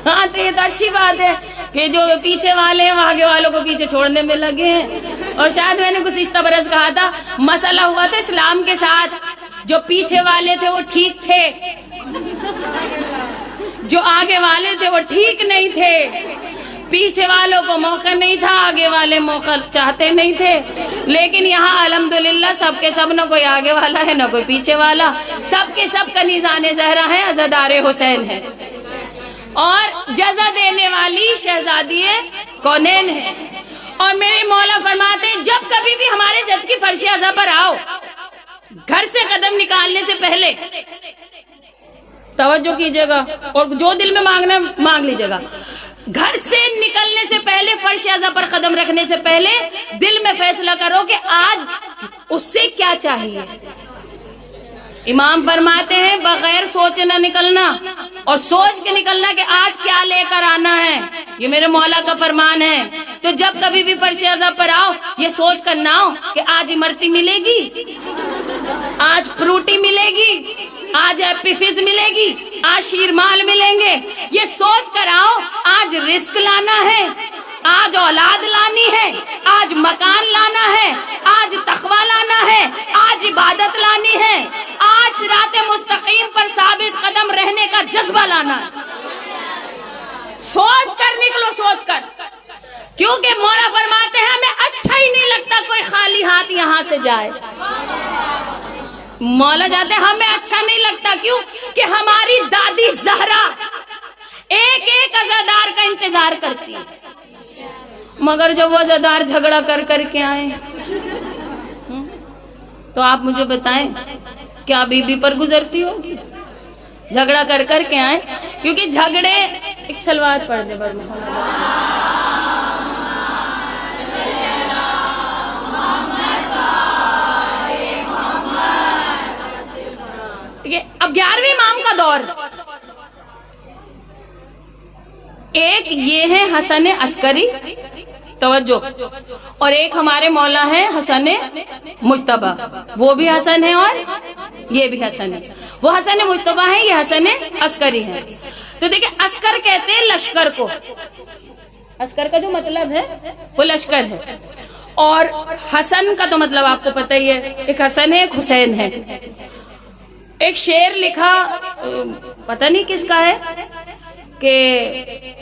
Speaker 1: ہاں تو یہ تو اچھی بات ہے کہ جو پیچھے والے ہیں وہ آگے والوں کو پیچھے چھوڑنے میں لگے ہیں. اور شاید میں نے گزشتہ برس کہا تھا، مسئلہ ہوا تھا اسلام کے ساتھ، جو پیچھے والے تھے وہ ٹھیک تھے، جو آگے والے تھے وہ ٹھیک نہیں تھے. پیچھے والوں کو موقع نہیں تھا، آگے والے موقع چاہتے نہیں تھے. لیکن یہاں الحمدللہ سب کے سب، نہ کوئی آگے والا ہے نہ کوئی پیچھے والا، سب کے سب کنیزان زہرا ہیں، عزادار حسین ہیں، اور جزا دینے والی شہزادی کونین ہے. اور میرے مولا فرماتے ہیں جب کبھی بھی ہمارے جد کی فرش ازا پر آؤ، گھر سے قدم نکالنے سے پہلے توجہ کیجئے گا، اور جو دل میں مانگنا مانگ لیجئے گا. گھر سے نکلنے سے پہلے، فرش ازا پر قدم رکھنے سے پہلے دل میں فیصلہ کرو کہ آج اس سے کیا چاہیے. امام فرماتے ہیں بغیر سوچے نہ نکلنا، اور سوچ کے نکلنا کہ آج کیا لے کر آنا ہے. یہ میرے مولا کا فرمان ہے. تو جب کبھی بھی فرش ازا پر آؤ، یہ سوچ کر نہ آؤ کہ آج امرتی ملے گی، آج فروٹی ملے گی، آج ایپی فز ملے گی، آج شیرمال ملیں گے. یہ سوچ کر آؤ آج رزق لانا ہے، آج اولاد لانی ہے، آج مکان لانا ہے، آج تقوی لانا ہے، آج عبادت لانی ہے، آج صراط مستقیم پر ثابت قدم رہنے کا جذبہ لانا ہے. سوچ کر نکلو، سوچ کر. کیونکہ مولا فرماتے ہیں ہمیں اچھا ہی نہیں لگتا کوئی خالی ہاتھ یہاں سے جائے. مولا جاتے ہیں ہمیں اچھا نہیں لگتا. کیوں کہ ہماری دادی زہرا ایک ایک عزادار کا انتظار کرتی ہے، مگر جب وہ عزادار جھگڑا کر کر کے آئے تو آپ مجھے بتائیں کیا بی بی پر گزرتی ہوگی؟ جھگڑا کر کر کے آئے. کیونکہ جھگڑے، ایک صلوات پڑھ دے بر محمد. اب 11ویں امام کا دور، ایک یہ ہے حسن عسکری، توجہ، اور ایک ہمارے مولا ہے حسن مجتبی. وہ بھی حسن ہے اور یہ بھی حسن ہے. وہ حسن مجتبی ہے، یہ حسن عسکری ہے. تو دیکھیں عسکر کہتے ہیں لشکر کو، عسکر کا جو مطلب ہے وہ لشکر ہے. اور حسن کا تو مطلب آپ کو پتہ ہی ہے، ایک حسن ہے ایک حسین ہے. ایک شعر لکھا، پتہ نہیں کس کا ہے، کہ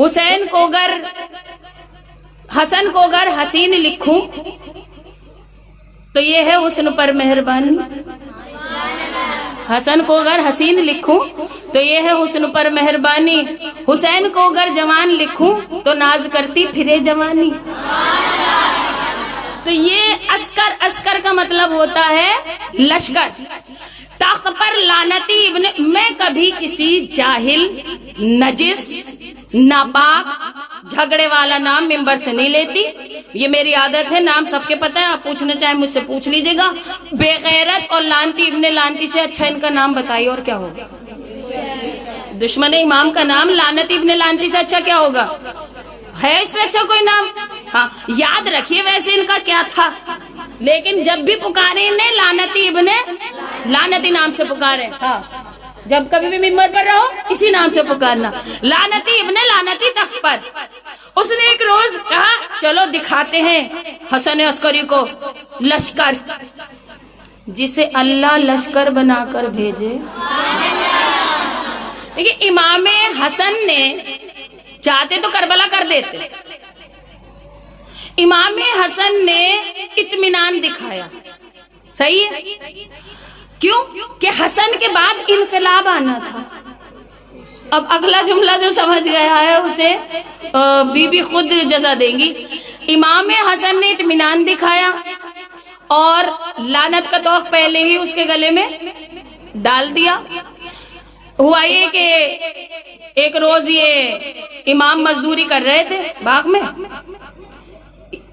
Speaker 1: حسین کو گر حسن کو گر حسین لکھوں تو یہ ہے حسن پر مہربانی. حسن کو گر حسین لکھوں تو یہ ہے حسن پر مہربانی. حسین کو گر جوان لکھوں تو ناز کرتی پھرے جوانی. تو یہ عسکر کا مطلب ہوتا ہے لشکر. تخت پر لعنتی ابن، میں کبھی کسی جاہل، نجس، ناپاک، جھگڑے والا نام ممبر سے نہیں لیتی. یہ میری عادت ہے، نام سب کے پتہ ہے، آپ پوچھنا چاہیں مجھ سے پوچھ لیجئے گا. بے غیرت اور لعنتی ابن لعنتی سے اچھا ان کا نام بتائیے اور کیا ہوگا؟ دشمن امام کا نام لعنتی ابن لعنتی سے اچھا کیا ہوگا؟ ہے اس سے اچھا کوئی نام؟ ہاں یاد رکھیے ویسے ان کا کیا تھا، لیکن جب بھی پکارے انہیں لعنتی ابن لعنتی نام سے پکارے. ہاں جب کبھی بھی ممبر پر رہو اسی نام سے پکارنا، لعنتی ابن لعنتی تخت پر. اس نے ایک روز کہا چلو دکھاتے ہیں حسن عسکری کو لشکر، جسے اللہ لشکر بنا کر بھیجے. دیکھیں امام حسن نے چاہتے تو کربلا کر دیتے. امام حسن نے اطمینان دکھایا، صحیح ہے. کیوں کہ حسن کے بعد انقلاب آنا تھا. اب اگلا جملہ جو سمجھ گیا ہے اسے بی بی خود جزا دیں گی. امام حسن نے اطمینان دکھایا اور لعنت کا توق پہلے ہی اس کے گلے میں ڈال دیا. ہوا یہ کہ ایک روز یہ امام مزدوری کر رہے تھے باغ میں،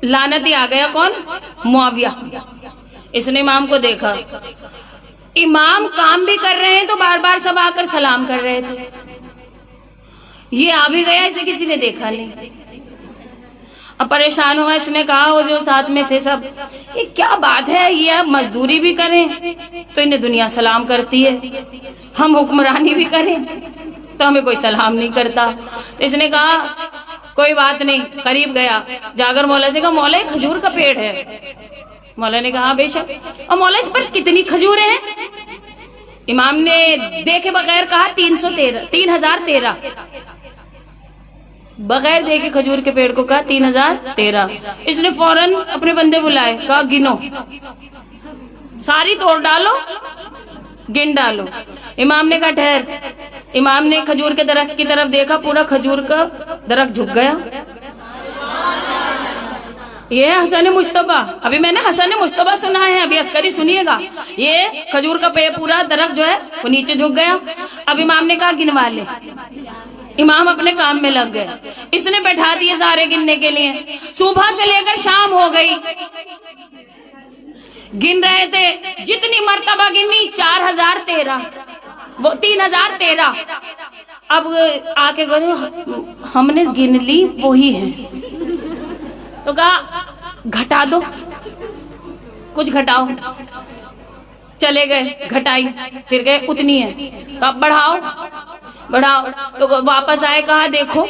Speaker 1: لعنتی آ گیا. کون؟ معاویہ. اس نے امام کو دیکھا، امام کام بھی کر رہے ہیں تو بار بار سب آ کر سلام کر رہے تھے. یہ آ بھی گیا، اسے کسی نے دیکھا نہیں. اب پریشان ہوا، اس نے کہا وہ جو ساتھ میں تھے سب، یہ کیا بات ہے، یہ اب مزدوری بھی کریں تو انہیں دنیا سلام کرتی ہے، ہم حکمرانی بھی کریں تو ہمیں کوئی سلام نہیں کرتا۔ تو اس نے کہا کوئی بات نہیں، قریب گیا، جا کر مولا سے کہا مولا یہ کھجور کا پیڑ ہے۔ مولا نے کہا بے شک۔ اور مولا اس پر کتنی کھجوریں ہیں؟ امام نے دیکھے بغیر کہا 3013، بغیر دیکھے کھجور کے پیڑ کو کہا 3013۔ اس نے فوراً اپنے بندے بلائے، کہا گنو، ساری توڑ ڈالو، گن ڈالو۔ امام نے کہا ٹھہر۔ امام نے کھجور کے درخت کی طرف دیکھا، پورا کھجور کا درخت جھک گیا۔ یہ ہے حسن مجتبیٰ۔ ابھی میں نے حسن مجتبیٰ سنا ہے، ابھی عسکری سنیے گا۔ یہ کھجور کا پورا درخت جو ہے وہ نیچے جھک گیا۔ اب امام نے کہا گنوا لے۔ امام اپنے کام میں لگ گئے، اس نے بیٹھا دیے سارے گننے کے لیے۔ صبح سے لے کر شام ہو گئی، گن رہے تھے، جتنی مرتبہ گنی 4013، وہ 3013۔ اب آ کے ہم نے گن لی وہی ہے، تو کہا گھٹا دو، کچھ گھٹاؤ۔ چلے گئے، گھٹائی، پھر گئے اتنی ہے، کہا بڑھاؤ بڑھاؤ، تو واپس آئے، کہا دیکھو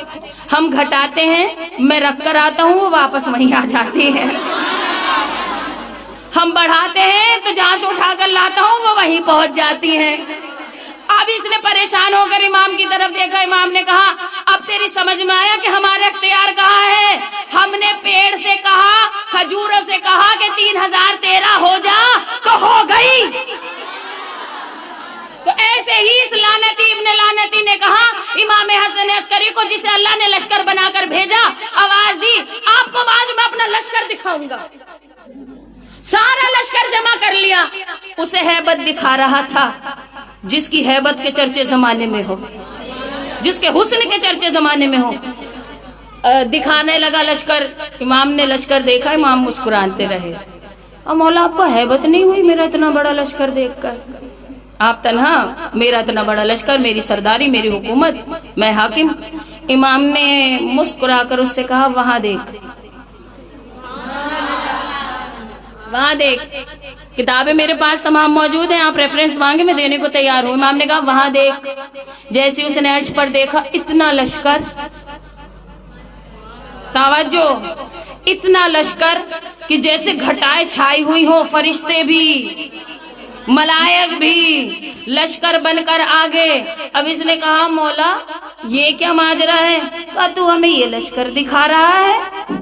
Speaker 1: ہم گھٹاتے ہیں، میں رکھ کر آتا ہوں، وہ واپس وہیں آ جاتی ہے، ہم بڑھاتے ہیں تو جہاں سے اٹھا کر لاتا ہوں وہ وہیں پہنچ جاتی ہیں۔ اب اس نے پریشان ہو کر امام کی طرف دیکھا، امام نے کہا اب تیری سمجھ میں آیا کہ ہمارا اختیار کہاں ہے؟ ہم نے پیڑ سے کہا، کھجوروں سے کہا کہ 3013 ہو جا تو ہو گئی۔ تو ایسے ہی اس لعنتی ابن لعنتی نے کہا امام حسن عسکری کو، جسے اللہ نے لشکر بنا کر بھیجا، آواز دی آپ کو آج میں اپنا لشکر دکھاؤں گا۔ سارا لشکر جمع کر لیا، اسے ہیبت دکھا رہا تھا جس کی ہیبت کے چرچے زمانے میں ہو، جس کے حسن کے چرچے زمانے میں ہو۔ دکھانے لگا لشکر، امام نے لشکر دیکھا، امام مسکراتے رہے۔ اور مولا آپ کو ہیبت نہیں ہوئی میرا اتنا بڑا لشکر دیکھ کر؟ آپ تنہا، میرا اتنا بڑا لشکر، میری سرداری، میری حکومت، میں حاکم۔ امام نے مسکرا کر اس سے کہا وہاں دیکھ، وہاں دیکھ، کتابیں میرے پاس تمام موجود ہیں، آپ ریفرنس مانگے میں دینے کو تیار ہوں۔ امام نے کہا وہاں دیکھ۔ جیسے اس نے عرش پر دیکھا، اتنا لشکر، توجہ، اتنا لشکر کہ جیسے گھٹائیں چھائی ہوئی ہو، فرشتے بھی، ملائک بھی لشکر بن کر آگے۔ اب اس نے کہا مولا یہ کیا ماجرا ہے؟ کہا تو ہمیں یہ لشکر دکھا رہا ہے،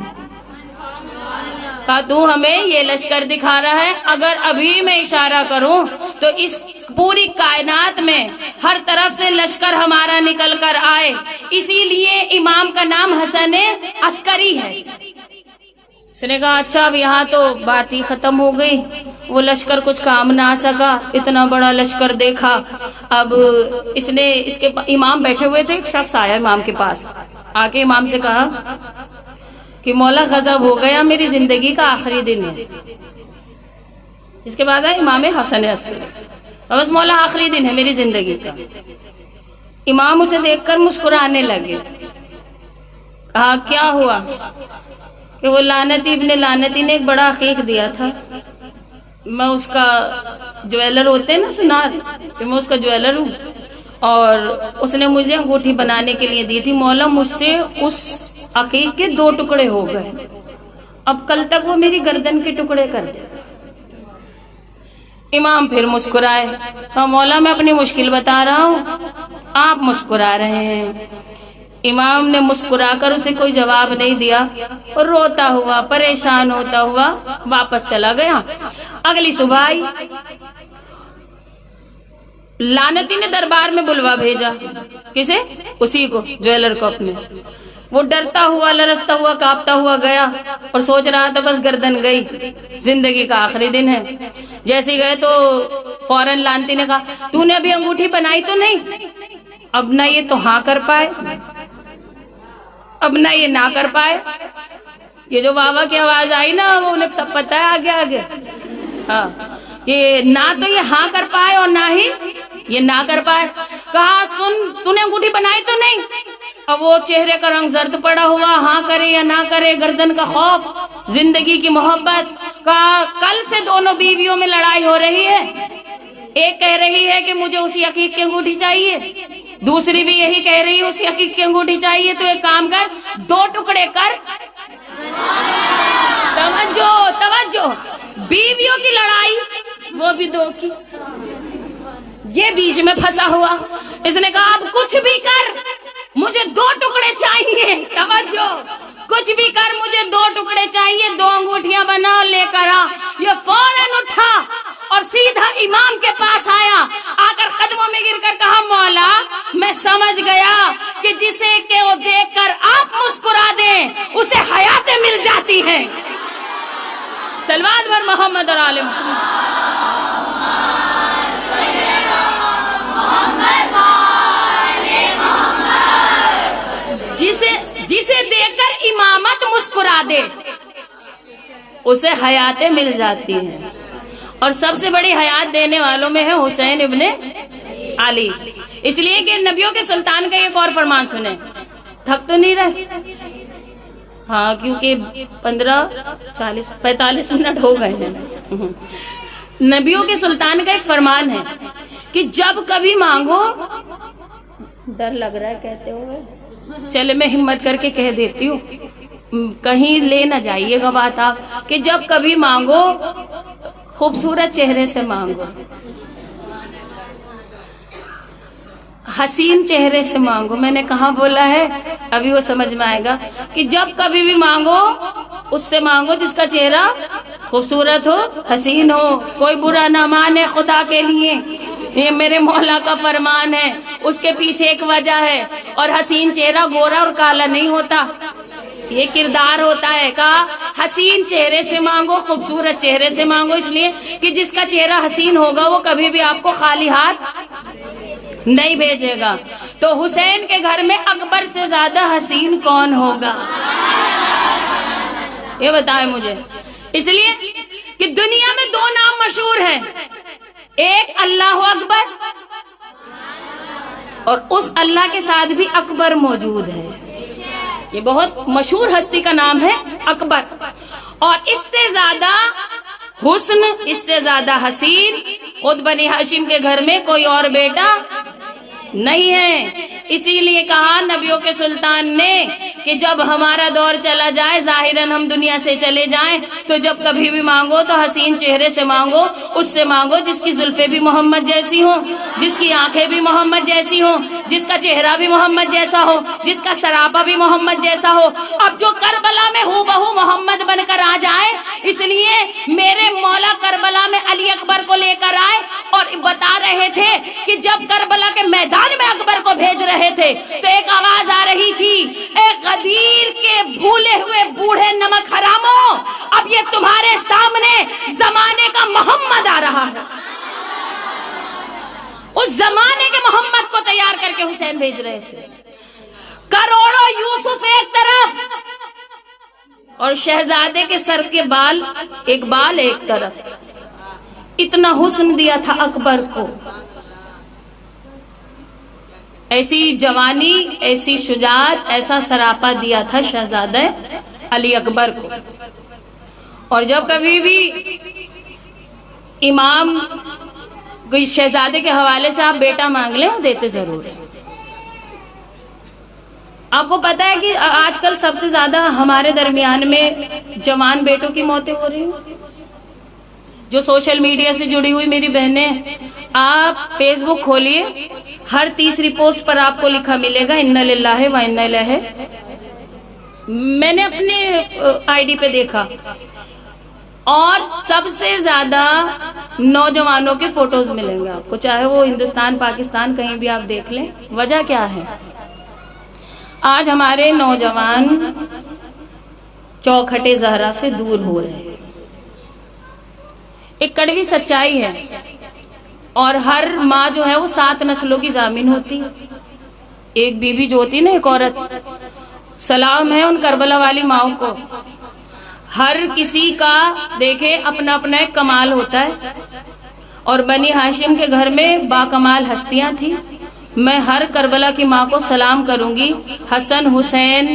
Speaker 1: کہا تو ہمیں یہ لشکر دکھا رہا ہے، اگر ابھی میں اشارہ کروں تو اس پوری کائنات میں ہر طرف سے لشکر ہمارا نکل کر آئے۔ اسی لیے امام کا نام حسن عسکری ہے۔ اس نے کہا اچھا اب یہاں تو بات ہی ختم ہو گئی، وہ لشکر کچھ کام نہ آ سکا، اتنا بڑا لشکر دیکھا۔ اب اس نے، اس کے امام بیٹھے ہوئے تھے، ایک شخص آیا امام کے پاس، آ کے امام سے کہا کہ مولا غضب ہو گیا، میری زندگی کا آخری دن ہے۔ اس کے بعد آئے امام حسن عسکری، بس مولا آخری دن ہے میری زندگی کا۔ امام اسے دیکھ کر مسکرانے لگے۔ کہا کیا ہوا؟ کہ وہ لعنتی ابن لعنتی نے ایک بڑا عقیق دیا تھا، میں اس کا جویلر ہوتے ہیں نا سنار، کہ میں اس کا جویلر ہوں، اور اس نے مجھے انگوٹھی بنانے کے لیے دی تھی، مولا مجھ سے اس عقیق کے 2 ٹکڑے ہو گئے، اب کل تک وہ میری گردن کے ٹکڑے کر دے۔ امام پھر مسکرائے، تو مولا میں اپنی مشکل بتا رہا ہوں، آپ مسکرا رہے ہیں۔ امام نے مسکرا کر اسے کوئی جواب نہیں دیا اور روتا ہوا، پریشان ہوتا ہوا واپس چلا گیا۔ اگلی صبح آئی، لعنتی نے دربار میں بلوا بھیجا، کسے؟ اسی کو، جویلر کو اپنے۔ وہ ڈرتا ہوا، لرزتا ہوا، کانپتا ہوا گیا اور سوچ رہا تھا بس گردن گئی، زندگی کا آخری دن ہے۔ جیسے گئے تو فوراً لعنتی نے کہا تو نے ابھی انگوٹھی بنائی تو نہیں؟ اب نہ یہ تو ہاں کر پائے، اب نہ یہ نہ کر پائے۔ یہ جو بابا کی آواز آئی نا، وہ انہیں سب پتہ ہے آگے آگے۔ ہاں، یہ نہ تو یہ ہاں کر پائے اور نہ ہی یہ نہ کر پائے۔ کہا سن، تو نے انگوٹھی بنائی تو نہیں؟ اور وہ چہرے کا رنگ زرد پڑا ہوا، ہاں کرے یا نہ کرے، گردن کا خوف، زندگی کی محبت کا۔ کل سے دونوں بیویوں میں لڑائی ہو رہی ہے، ایک کہہ رہی ہے کہ مجھے اسی عقیق کی انگوٹھی چاہیے، دوسری بھی یہی کہہ رہی ہے اسی عقیق کی انگوٹھی چاہیے۔ تو ایک کام کر، دو ٹکڑے کر۔ توجہ توجہ، بیویوں کی لڑائی، وہ بھی دو کی، یہ بیچ میں پھنسا ہوا۔ اس نے کہا اب کچھ بھی کر مجھے دو ٹکڑے چاہیے، توجہ، کچھ بھی کر مجھے دو ٹکڑے چاہیے، دو انگوٹھیاں بنا اور لے کر آ۔ یہ فوراً اٹھا اور سیدھا امام کے پاس آیا، آ کر قدموں میں گر کر کہا مولا میں سمجھ گیا کہ جسے کہ وہ دیکھ کر آپ مسکرا دیں اسے حیاتیں مل جاتی ہیں۔ صلوات بر محمد اور آل محمد۔ جسے دیکھ کر امامت مسکرا دے اسے حیاتیں مل جاتی ہیں، اور سب سے بڑی حیات دینے والوں میں ہے حسین ابن علی۔ اس لیے کہ نبیوں کے سلطان کا ایک اور فرمان سنیں، تھک تو نہیں رہے؟ ہاں، کیونکہ 45 منٹ ہو گئے ہیں۔ نبیوں کے سلطان کا ایک فرمان ہے کہ جب کبھی مانگو، ڈر لگ رہا ہے کہتے ہوئے، چلے میں ہمت کر کے کہہ دیتی ہوں، کہیں لے نہ جائیے گا بات آپ، کہ جب کبھی مانگو خوبصورت چہرے سے مانگو، حسین چہرے سے مانگو۔ میں نے کہاں بولا ہے؟ ابھی وہ سمجھ میں آئے گا کہ جب کبھی بھی مانگو اس سے مانگو جس کا چہرہ خوبصورت ہو، حسین ہو، کوئی برا نہ مانے خدا کے لیے، یہ میرے مولا کا فرمان ہے۔ اس کے پیچھے ایک وجہ ہے، اور حسین چہرہ گورا اور کالا نہیں ہوتا، یہ کردار ہوتا ہے۔ کہا حسین چہرے سے مانگو، خوبصورت چہرے سے مانگو، اس لیے کہ جس کا چہرہ حسین ہوگا وہ کبھی بھی آپ کو خالی ہاتھ نہیں بھیجے گا۔ تو حسین کے گھر میں اکبر سے زیادہ حسین کون ہوگا؟ یہ بتائیں مجھے۔ اس لیے کہ دنیا میں دو نام مشہور ہیں، ایک اللہ اکبر، اور اس اللہ کے ساتھ بھی اکبر موجود ہے۔ یہ بہت مشہور ہستی کا نام ہے اکبر، اور اس سے زیادہ حسن، اس سے زیادہ حسین خود بنی ہاشم کے گھر میں کوئی اور بیٹا نہیں ہے۔ اسی لیے کہا نبیوں کے سلطان نے کہ جب ہمارا دور چلا جائے، ظاہراً ہم دنیا سے چلے جائیں، تو جب کبھی بھی مانگو تو حسین چہرے سے مانگو، اس سے مانگو جس کی زلفیں بھی محمد جیسی ہوں، جس کی آنکھیں بھی محمد جیسی ہوں، جس کا چہرہ بھی محمد جیسا ہو، جس کا سراپا بھی محمد جیسا ہو۔ اب جو کربلا میں ہو بہو محمد بن کر آ جائے، اس لیے میرے مولا کربلا میں علی اکبر کو لے کر آئے اور بتا رہے تھے کہ جب کربلا کے میدان میں اکبر کو بھیج رہے تھے تو ایک آواز آ رہی تھی، اے غدیر کے بھولے ہوئے بوڑھے نمک حراموں، اب یہ تمہارے سامنے زمانے کا محمد آ رہا ہے۔ اس زمانے کے محمد کو تیار کر کے حسین بھیج رہے تھے۔ کروڑوں یوسف ایک طرف اور شہزادے کے سر کے بال ایک طرف، اتنا حسن دیا تھا اکبر کو، ایسی جوانی، ایسی شجاعت، ایسا سراپا دیا تھا شہزادہ علی اکبر کو۔ اور جب کبھی بھی امام کوئی شہزادے کے حوالے سے آپ بیٹا مانگ لیں، وہ دیتے ضرور ہیں۔ آپ کو پتا ہے کہ آج کل سب سے زیادہ ہمارے درمیان میں جوان بیٹوں کی موتیں ہو رہی ہیں۔ جو سوشل میڈیا سے جڑی ہوئی میری بہنیں، آپ فیس بک کھولیے، ہر تیسری پوسٹ پر آپ کو لکھا ملے گا انا للہ و انا الیہ۔ میں نے اپنے آئی ڈی پہ دیکھا، اور سب سے زیادہ نوجوانوں کے فوٹوز ملیں گے آپ کو، چاہے وہ ہندوستان، پاکستان، کہیں بھی آپ دیکھ لیں۔ وجہ کیا ہے؟ آج ہمارے نوجوان چوکھٹے زہرا سے دور ہو رہے ہیں۔ ایک کڑوی سچائی ہے، اور ہر ماں جو ہے وہ 7 نسلوں کی ضامن ہوتی ہے۔ ایک بیوی جو ہوتی ہے نا، ایک عورت، سلام ہے ان کربلا والی ماؤں کو۔ ہر کسی کا دیکھے اپنا اپنا ایک کمال ہوتا ہے، اور بنی ہاشم کے گھر میں با کمال ہستیاں تھیں، میں ہر کربلا کی ماں کو سلام کروں گی، حسن حسین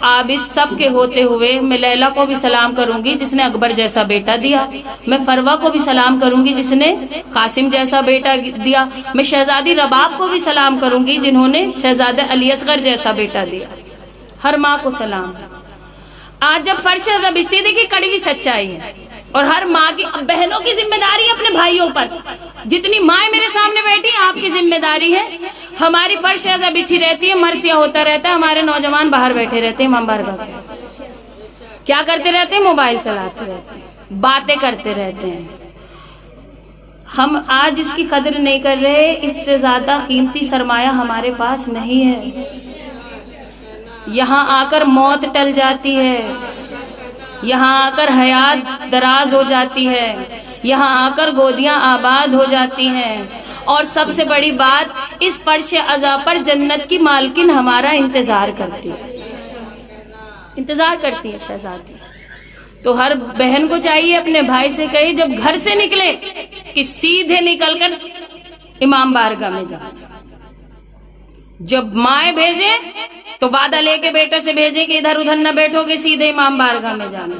Speaker 1: عابد سب کے ہوتے ہوئے میں لیلا کو بھی سلام کروں گی جس نے اکبر جیسا بیٹا دیا، میں فروہ کو بھی سلام کروں گی جس نے قاسم جیسا بیٹا دیا، میں شہزادی رباب کو بھی سلام کروں گی جنہوں نے شہزادہ علی اصغر جیسا بیٹا دیا، ہر ماں کو سلام۔ آج جب فرش ازا بچتی دیکھی کڑوی سچائی ہے، اور ہر ماں کی بہنوں کی ذمہ داری اپنے بھائیوں پر، جتنی مائیں میرے سامنے بیٹھی آپ کی ذمہ داری ہے۔ ہماری فرش ازا بچھی رہتی ہے، مرثیہ ہوتا رہتا ہے، ہمارے نوجوان باہر بیٹھے رہتے ہیں امام بارگاہ کے، کیا کرتے رہتے ہیں؟ موبائل چلاتے رہتے ہیں، باتیں کرتے رہتے ہیں۔ ہم آج اس کی قدر نہیں کر رہے، اس سے زیادہ قیمتی سرمایہ ہمارے پاس نہیں ہے۔ یہاں آ کر موت ٹل جاتی ہے، یہاں آ کر حیات دراز ہو جاتی ہے، یہاں آ کر گودیاں آباد ہو جاتی ہیں، اور سب سے بڑی بات اس فرش ازا پر جنت کی مالکن ہمارا انتظار کرتی ہے، انتظار کرتی ہے شہزادی۔ تو ہر بہن کو چاہیے اپنے بھائی سے کہے جب گھر سے نکلے کہ سیدھے نکل کر امام بارگاہ میں جائیں، جب مائیں بھیجیں تو وعدہ لے کے بیٹوں سے بھیجیں کہ ادھر ادھر نہ بیٹھو گے، سیدھے امام بارگاہ میں جانا۔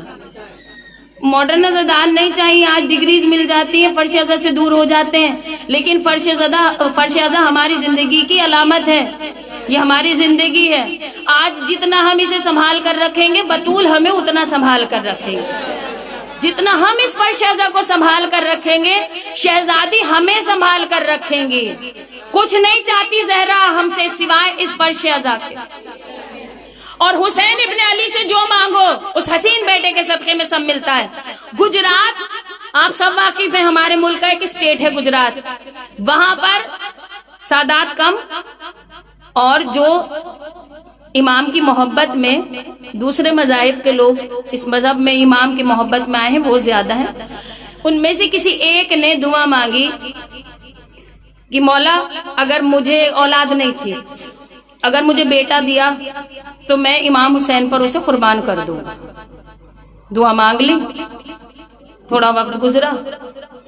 Speaker 1: ماڈرن ازادان نہیں چاہیے، آج ڈگریز مل جاتی ہیں، فرش ازا سے دور ہو جاتے ہیں، لیکن فرش ازا ہماری زندگی کی علامت ہے، یہ ہماری زندگی ہے۔ آج جتنا ہم اسے سنبھال کر رکھیں گے بطول ہمیں اتنا سنبھال کر رکھیں گے، جتنا ہم اس فرش ازا کو سنبھال کر رکھیں گے شہزادی ہمیں سنبھال کر رکھیں گی۔ کچھ نہیں چاہتی زہرا ہم سے سوائے اس فرش ازا کے، اور حسین ابن علی سے جو مانگو اس حسین بیٹے کے صدقے میں سب ملتا ہے۔ گجرات آپ سب واقف ہیں، ہمارے ملک کا ایک اسٹیٹ ہے گجرات، وہاں پر سادات کم، اور جو امام کی محبت میں دوسرے مذاہب کے لوگ اس مذہب میں امام کی محبت میں آئے ہیں وہ زیادہ ہیں۔ ان میں سے کسی ایک نے دعا مانگی کہ مولا اگر مجھے اولاد نہیں تھی، اگر مجھے بیٹا دیا تو میں امام حسین پر اسے قربان کر دوں۔ دعا مانگ لی، تھوڑا وقت گزرا،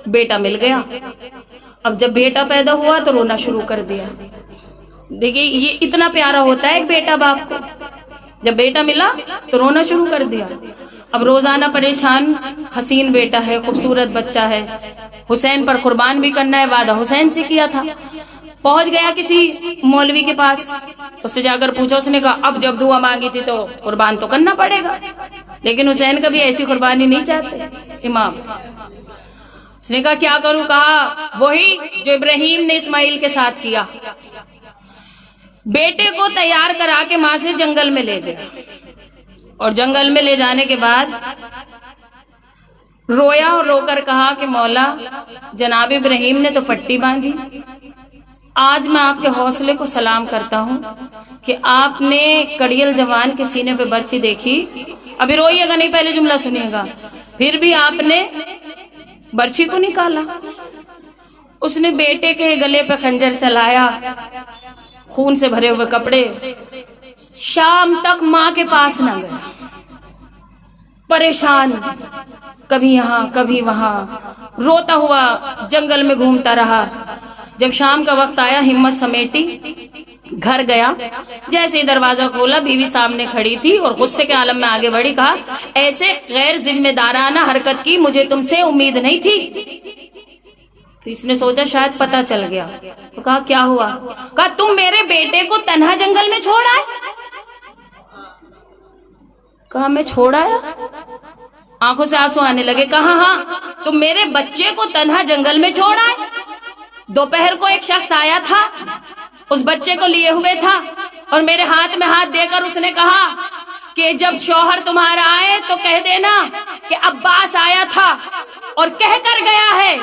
Speaker 1: بیٹا مل گیا۔ اب جب بیٹا پیدا ہوا تو رونا شروع کر دیا۔ دیکھیے یہ اتنا پیارا ہوتا ہے ایک بیٹا باپ کو، جب بیٹا ملا تو رونا شروع کر دیا۔ اب روزانہ پریشان، حسین بیٹا ہے، خوبصورت بچہ ہے، حسین پر قربان بھی کرنا ہے، وعدہ حسین سے کیا تھا۔ پہنچ گیا کسی مولوی کے پاس، اس سے جا کر پوچھا، اس نے کہا اب جب دعا مانگی تھی تو قربان تو کرنا پڑے گا، لیکن حسین کبھی ایسی قربانی نہیں چاہتے امام۔ اس نے کہا کیا کروں؟ کہا وہی جو ابراہیم نے اسماعیل کے ساتھ کیا، بیٹے کو تیار کرا کے ماں سے جنگل میں لے گیا، اور جنگل میں لے جانے کے بعد رویا اور رو کر کہا کہ مولا جناب ابراہیم نے تو پٹی باندھی، آج میں آپ کے حوصلے کو سلام کرتا ہوں کہ آپ نے کڑیل جوان کے سینے پہ برچھی دیکھی، ابھی روئیے گا نہیں، پہلے جملہ سنیے گا، پھر بھی آپ نے برچھی کو نکالا۔ اس نے بیٹے کے گلے پہ خنجر چلایا، خون سے بھرے ہوئے کپڑے، شام تک ماں کے پاس نہ گیا، پریشان، کبھی یہاں کبھی وہاں، روتا ہوا جنگل میں گھومتا رہا۔ جب شام کا وقت آیا ہمت سمیٹی، گھر گیا، جیسے ہی دروازہ کھولا بیوی سامنے کھڑی تھی اور غصے کے عالم میں آگے بڑھی، کہا ایسے غیر ذمہ دارانہ حرکت کی مجھے تم سے امید نہیں تھی۔ تو اس نے سوچا شاید پتہ چل گیا، تو کہا کیا ہوا؟ کہا تم میرے بیٹے کو تنہا جنگل میں چھوڑ آئے۔ کہا میں چھوڑ آیا؟ آنکھوں سے آنسو آنے لگے۔ کہا ہاں تم میرے بچے کو تنہا جنگل میں چھوڑ آئے۔ دوپہر کو ایک شخص آیا تھا، اس بچے کو لیے ہوئے تھا، اور میرے ہاتھ میں ہاتھ دے کر اس نے کہا کہ جب شوہر تمہارا آئے تو کہہ دینا کہ عباس آیا تھا اور کہہ کر گیا ہے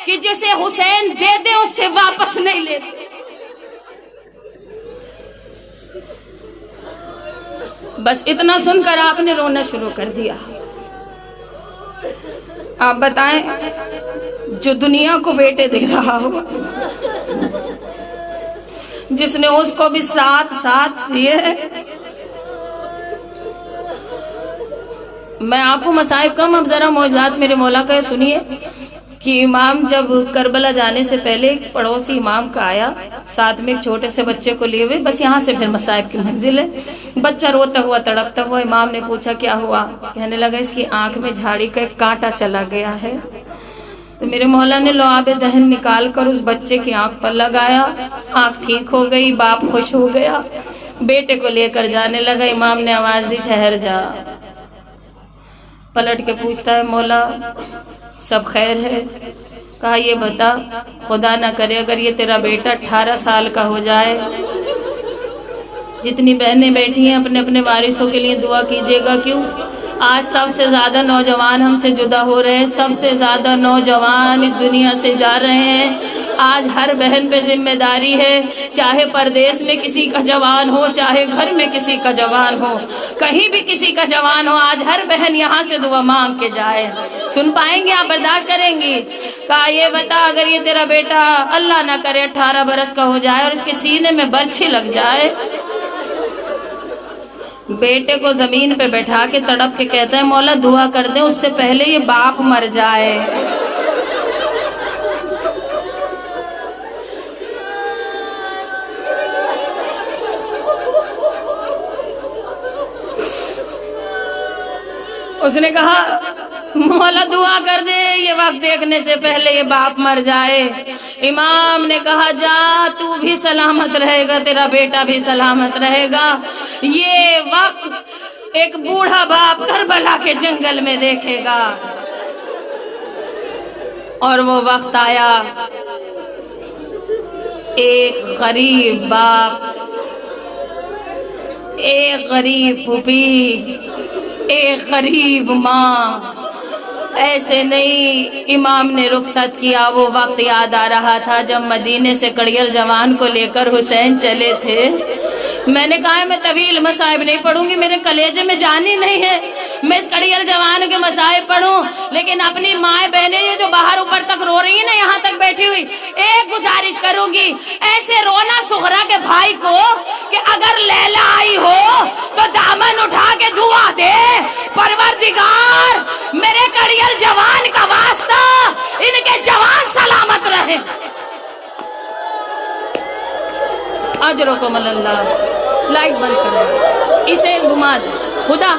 Speaker 1: کہ جسے حسین دے دے اس سے واپس نہیں لیتے۔ بس اتنا سن کر آپ نے رونا شروع کر دیا۔ آپ بتائیں جو دنیا کو بیٹے دے رہا ہو، جس نے اس کو بھی ساتھ دیے۔ میں آپ کو مصائب کم، اب ذرا معجزات میرے مولا کا سنیے۔ کہ امام جب کربلا جانے سے پہلے ایک پڑوسی امام کا آیا، ساتھ میں ایک چھوٹے سے بچے کو لیے ہوئے، بس یہاں سے پھر مصائب کی منزل ہے۔ بچہ روتا ہوا تڑپتا ہوا، امام نے پوچھا کیا ہوا؟ کہنے لگا اس کی آنکھ میں جھاڑی کا ایک کانٹا چلا گیا ہے۔ تو میرے مولا نے لعاب دہن نکال کر اس بچے کی آنکھ پر لگایا، آنکھ ٹھیک ہو گئی، باپ خوش ہو گیا، بیٹے کو لے کر جانے لگا۔ امام نے آواز دی ٹھہر جا۔ پلٹ کے پوچھتا ہے مولا سب خیر ہے؟ کہا یہ بتا، خدا نہ کرے اگر یہ تیرا بیٹا 18 سال کا ہو جائے، جتنی بہنیں بیٹھی ہیں اپنے اپنے وارثوں کے لیے دعا کیجیے گا۔ کیوں؟ آج سب سے زیادہ نوجوان ہم سے جدا ہو رہے ہیں، سب سے زیادہ نوجوان اس دنیا سے جا رہے ہیں۔ آج ہر بہن پہ ذمہ داری ہے، چاہے پردیس میں کسی کا جوان ہو، چاہے گھر میں کسی کا جوان ہو، کہیں بھی کسی کا جوان ہو، آج ہر بہن یہاں سے دعا مانگ کے جائے۔ سن پائیں گے آپ؟ برداشت کریں گی؟ کہا یہ بتا اگر یہ تیرا بیٹا اللہ نہ کرے 18 برس کا ہو جائے اور اس کے سینے میں برچھی لگ جائے۔ بیٹے کو زمین پہ بیٹھا کے تڑپ کے کہتا ہے مولا دعا کر دیں اس سے پہلے یہ باپ مر جائے۔ اس نے کہا مولا دعا کر دے یہ وقت دیکھنے سے پہلے یہ باپ مر جائے۔ امام نے کہا جا تو بھی سلامت رہے گا، تیرا بیٹا بھی سلامت رہے گا۔ یہ وقت ایک بوڑھا باپ کربلا کے جنگل میں دیکھے گا۔ اور وہ وقت آیا، ایک غریب باپ، ایک غریب پھوپھی، ایک غریب ماں، ایسے نہیں امام نے رخصت کیا۔ وہ وقت یاد آ رہا تھا جب مدینے سے کڑیل جوان کو لے کر حسین چلے تھے۔ میں نے کہا ہے میں طویل مصائب نہیں پڑھوں گی، میرے کلیجے میں جان ہی نہیں ہے میں اس کڑیل جوان کے مصائب پڑھوں، لیکن اپنی مائیں بہنیں جو باہر اوپر تک رو رہی ہیں نا، یہاں تک بیٹھی ہوئی، ایک گزارش کروں گی، ایسے رونا سغرا کے بھائی کو کہ اگر لیلا آئی ہو تو دامن اٹھا کے دعا دے پروردگار میرے کڑیل جوان کا واسطہ ان کے جوان سلامت رہے۔ اجرکم اللہ۔ لائٹ بند کرو، اسے گھما دے خدا۔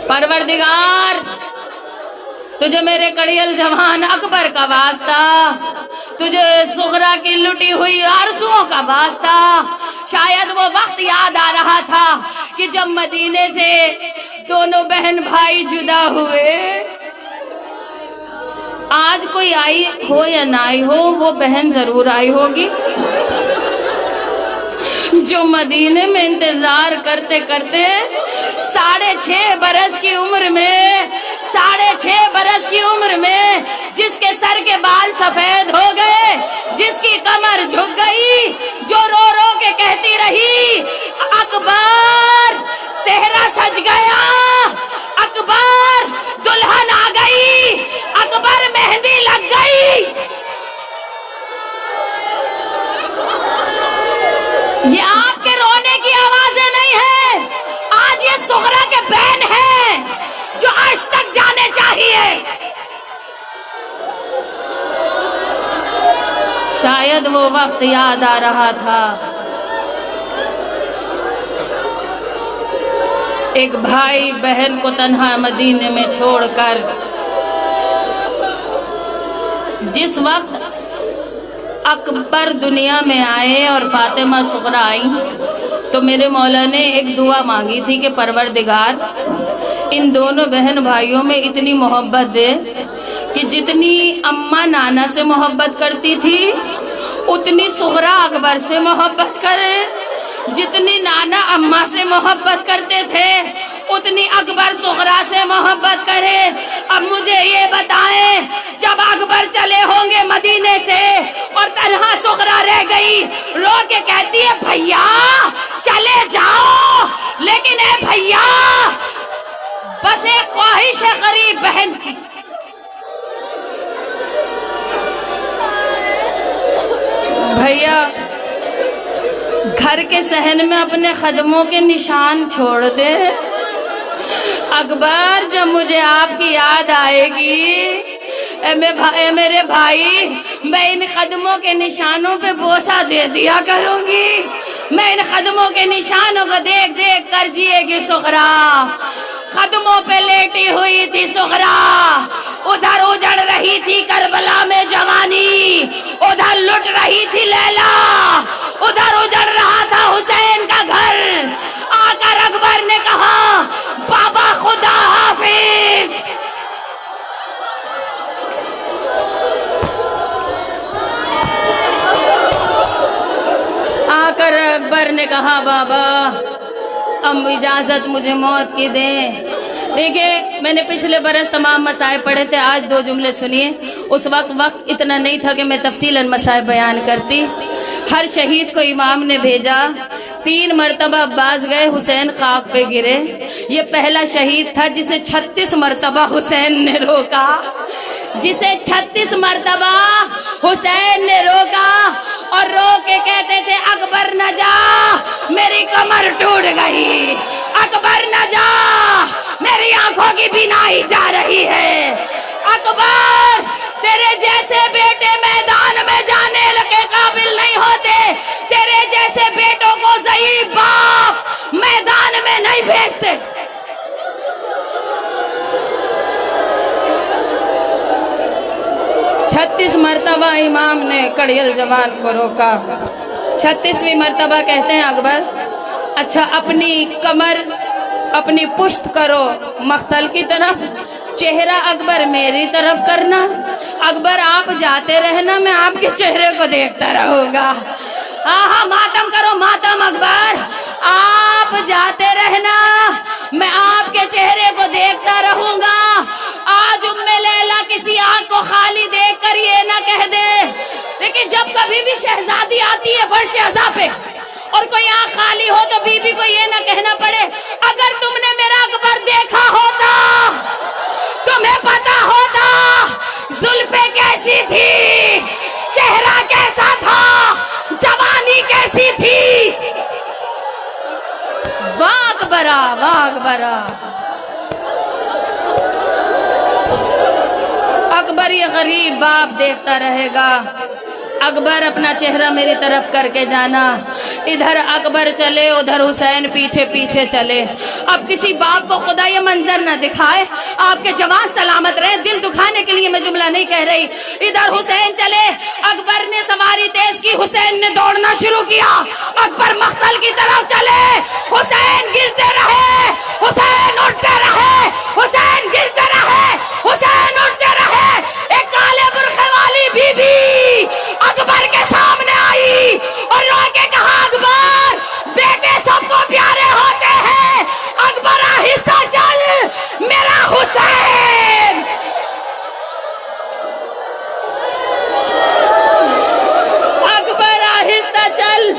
Speaker 1: پروردگار تجھے میرے کڑیل جوان اکبر کا واسطہ، تجھے صغرا کی لٹی ہوئی آرزوؤں کا واسطہ۔ شاید وہ وقت یاد آ رہا تھا کہ جب مدینے سے دونوں بہن بھائی جدا ہوئے۔ آج کوئی آئی ہو یا نہ آئی ہو، وہ بہن ضرور آئی ہوگی جو مدینے میں انتظار کرتے کرتے 6.5 برس کی عمر میں، 6.5 برس کی عمر میں جس کے سر کے بال سفید ہو گئے، جس کی کمر جھک گئی، جو رو رو کے کہتی رہی اکبر صحرا سج گیا، اکبر دلہن آ گئی، اکبر مہندی لگ گئی۔ یہ آپ کے رونے کی آوازیں نہیں ہیں، آج یہ صغرا کے بہن ہیں جو عرش تک جانے چاہیے۔ شاید وہ وقت یاد آ رہا تھا، ایک بھائی بہن کو تنہا مدینے میں چھوڑ کر، جس وقت اکبر دنیا میں آئے اور فاطمہ صغرا آئی تو میرے مولا نے ایک دعا مانگی تھی کہ پروردگار ان دونوں بہن بھائیوں میں اتنی محبت دے کہ جتنی اماں نانا سے محبت کرتی تھی اتنی صغرا اکبر سے محبت کرے، جتنی نانا اماں سے محبت کرتے تھے اتنی اکبر صغرا سے محبت کرے۔ اب مجھے یہ بتائیں جب اکبر چلے ہوں گے مدینے سے اور تنہا صغرا رہ گئی، رو کے کہتی ہے بھیا چلے جاؤ، لیکن اے بھیا بس ایک خواہش ہے غریب بہن کی، بھیا گھر کے صحن میں اپنے خدموں کے نشان چھوڑ دے، اکبر جب مجھے آپ کی یاد آئے گی اے میرے بھائی، میں ان قدموں کے نشانوں پہ بوسہ دے دیا کروں گی، میں ان قدموں کے نشانوں کو دیکھ دیکھ کر جیے گی سغرا۔ قدموں پہ لیٹی ہوئی تھی سغرا، ادھر اجڑ رہی تھی کربلا میں جوانی، ادھر لٹ رہی تھی لیلا، ادھر اجڑ رہا تھا حسین کا گھر۔ آ کر اکبر نے کہا بابا خدا حافظ۔ آ کر اکبر نے کہا بابا اب اجازت مجھے موت کی دیں۔ دیکھیں میں نے پچھلے برس تمام مسائب پڑھے تھے، آج دو جملے سنیے۔ اس وقت اتنا نہیں تھا کہ میں تفصیلاً مسائب بیان کرتی۔ ہر شہید کو امام نے بھیجا، 3 مرتبہ عباس گئے، حسین خاک پہ گرے۔ یہ پہلا شہید تھا جسے 36 مرتبہ حسین نے روکا، جسے 36 مرتبہ حسین نے روکا، اور رو کے کہتے تھے اکبر نہ جا میری کمر ٹوٹ گئی، اکبر نہ جا میری آنکھوں کی بینائی جا رہی ہے، اکبر تیرے جیسے بیٹے میدان میں جانے کے قابل نہیں ہوتے، تیرے جیسے بیٹوں کو ضعیف باپ میدان میں نہیں بھیجتے۔ چھتیس مرتبہ امام نے کڑیل جوان کو روکا، 36ویں مرتبہ کہتے ہیں اکبر اچھا اپنی کمر اپنی پشت کرو مقتل کی طرف، چہرہ اکبر میری طرف کرنا، اکبر آپ جاتے رہنا میں آپ کے چہرے کو دیکھتا رہوں گا۔ آہا ماتم کرو ماتم اکبر، آپ جاتے رہنا میں آپ کے چہرے کو دیکھتا رہوں گا۔ آج ام لیلا کسی آنکھ کو خالی دیکھ کر یہ نہ کہہ دے، لیکن جب کبھی بھی شہزادی آتی ہے فرش عزا پہ اور کوئی آنکھ خالی ہو تو بی بی کو یہ نہ کہنا پڑے اگر تم نے میرا اکبر دیکھا ہوتا، تمہیں پتا ہوتا زلفیں کیسی تھی، چہرہ کیسا تھا، جوانی کیسی تھی۔ واہ اکبرا واہ اکبرا، اکبر یہ غریب باپ دیکھتا رہے گا، اکبر اپنا چہرہ میری طرف کر کے جانا، ادھر اکبر چلے ادھر حسین پیچھے پیچھے چلے۔ اب کسی باپ کو خدا یہ منظر نہ دکھائے، آپ کے جوان سلامت رہے، دل دکھانے کے لیے میں جملہ نہیں کہہ رہی۔ ادھر حسین چلے، اکبر نے سواری تیز کی، حسین نے دوڑنا شروع کیا، اکبر مقتل کی طرف چلے، حسین گرتے رہے، حسین اٹھتے رہے، حسین گرتے رہے، حسین اٹھتے رہے۔ ایک کالے برقع والی بی بی اکبر کے سامنے آئی اور رو کے کہا اکبر بیٹے سب کو پیارے ہوتے ہیں، اکبر آہستہ چل میرا حسین۔ اکبر آہستہ چل،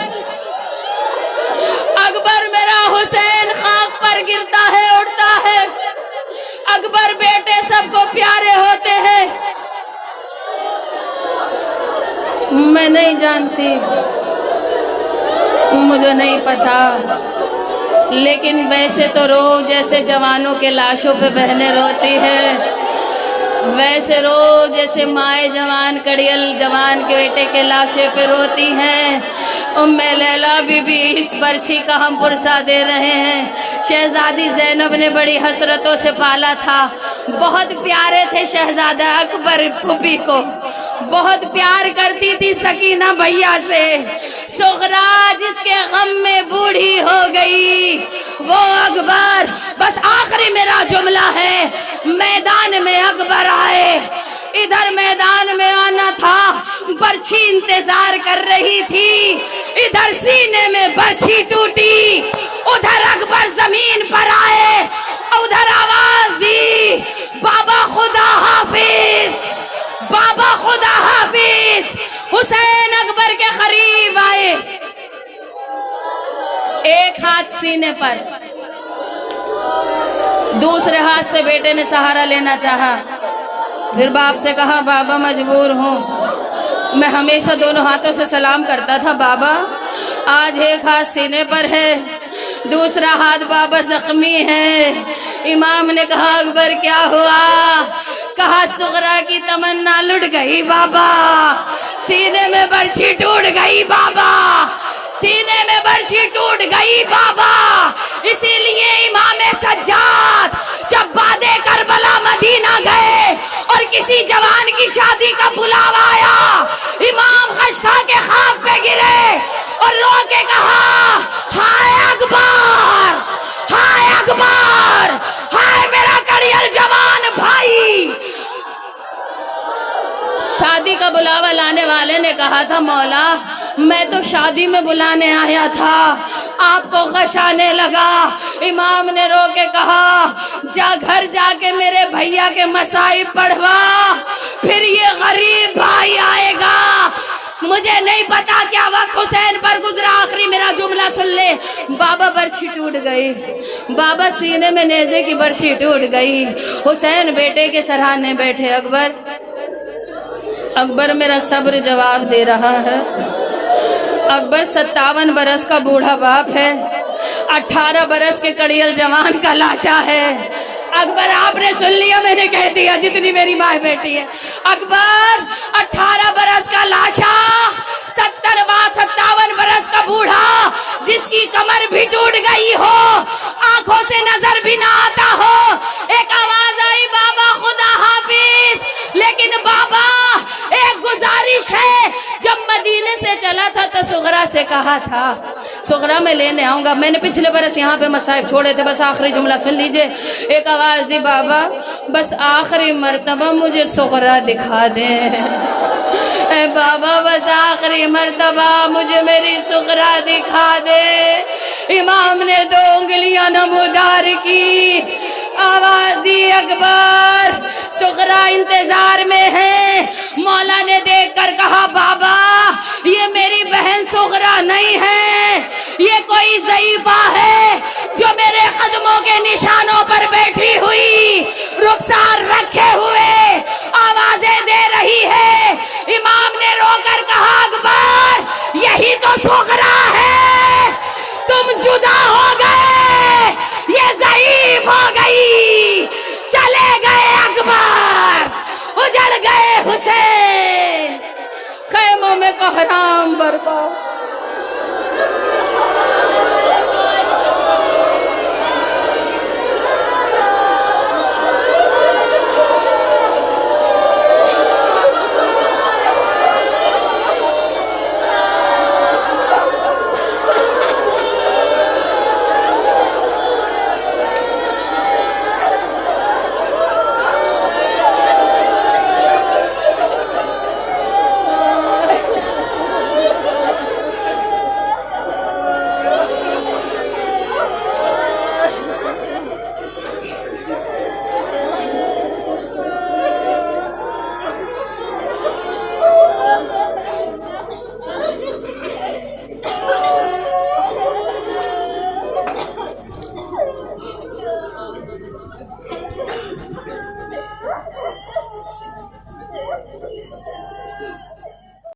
Speaker 1: اکبر میرا حسین خاک پر گرتا ہے اٹھتا ہے، اکبر بیٹے سب کو پیارے ہوتے ہیں۔ میں نہیں جانتی، مجھے نہیں پتا، لیکن ویسے تو رو جیسے جوانوں کے لاشوں پہ بہنیں روتی ہے، ویسے رو جیسے مائیں جوان کڑیل جوان کے بیٹے کے لاشے پہ روتی ہیں۔ ام لیلا بی بی اس برچھی کا ہم پرسہ دے رہے ہیں۔ شہزادی زینب نے بڑی حسرتوں سے پالا تھا، بہت پیارے تھے شہزادہ اکبر پھوپھی کو، بہت پیار کرتی تھی سکینہ بھیا سے۔ سغرا جس کے غم میں بوڑھی ہو گئی وہ اکبر۔ بس آخری میرا جملہ ہے، میدان میں اکبر آئے، ادھر میدان میں آنا تھا، برچھی انتظار کر رہی تھی، ادھر سینے میں برچھی ٹوٹی، ادھر اکبر زمین پر آئے، ادھر آواز دی بابا خدا حافظ، بابا خدا حافظ۔ حسین اکبر کے قریب آئے، ایک ہاتھ سینے پر، دوسرے ہاتھ سے بیٹے نے سہارا لینا چاہا، پھر باپ سے کہا بابا مجبور ہوں، میں ہمیشہ دونوں ہاتھوں سے سلام کرتا تھا بابا، آج ایک ہاتھ سینے پر ہے، دوسرا ہاتھ بابا زخمی ہے، امام نے کہا اکبر کیا ہوا؟ کہا صغرا کی تمنا لٹ گئی بابا، سینے میں برچھی ٹوٹ گئی بابا، سینے میں برچھی ٹوٹ گئی بابا۔ اسی لیے امام سجاد جب بعد کربلا مدینہ گئے اور کسی جوان کی شادی کا بلاوا آیا، امام خش کھا کے خاک پہ گرے اور رو کے کہا ہائے اکبر، ہائے اکبر، ہائے میرا کڑیل جوان بھائی۔ شادی کا بلاوا لانے والے نے کہا تھا مولا میں تو شادی میں بلانے آیا تھا، آپ کو غش آنے لگا۔ امام نے رو کے کہا جا گھر جا کے میرے بھیا کے مصائب پڑھوا، پھر یہ غریب بھائی آئے گا۔ مجھے نہیں پتا کیا وقت حسین پر گزرا، آخری میرا جملہ سن لے۔ بابا برچھی ٹوٹ گئی، بابا سینے میں نیزے کی برچھی ٹوٹ گئی۔ حسین بیٹے کے سرہانے بیٹھے، اکبر اکبر میرا صبر جواب دے رہا ہے۔ اکبر 57 برس کا بوڑھا باپ ہے، 18 برس کے کڑیل جوان کا لاشا ہے۔ اکبر آپ نے سن لیا، میں نے کہہ دیا جتنی میری ماں بیٹی ہے۔ اکبر 18 برس کا لاشا، 57 برس کا بوڑھا جس کی کمر بھی ٹوٹ گئی ہو، آنکھوں سے نظر بھی نہ آتا ہو۔ ایک آواز آئی بابا خدا حافظ، لیکن بابا ایک گزارش ہے، جب مدینے سے چلا تھا تو صغرا سے کہا تھا صغرا میں لینے آؤں گا، میں نے پچھلے برس یہاں پہ مصائب چھوڑے تھے، بس آخری جملہ سن لیجئے۔ ایک آواز دی بابا بس آخری مرتبہ مجھے صغرا دکھا دیں، اے بابا بس آخری مرتبہ مجھے میری صغرا دکھا دے۔ امام نے 2 انگلیاں نمودار کی، آواز دی اکبر صغرا انتظار میں ہے۔ مولا نے دیکھ کر کہا بابا یہ میری بہن صغرا نہیں ہے، یہ کوئی ضعیفہ ہے جو میرے قدموں کے نشانوں پر بیٹھی ہوئی، رخسار رکھے ہوئے آوازیں دے رہی ہے۔ امام نے رو کر کہا اکبر یہی تو صغرا ہے، تم جدا ہو گئے، یہ ضعیف ہو گئی، چلے گئے اکبر، اجڑ گئے حسین، خیموں میں کوہرام برپا۔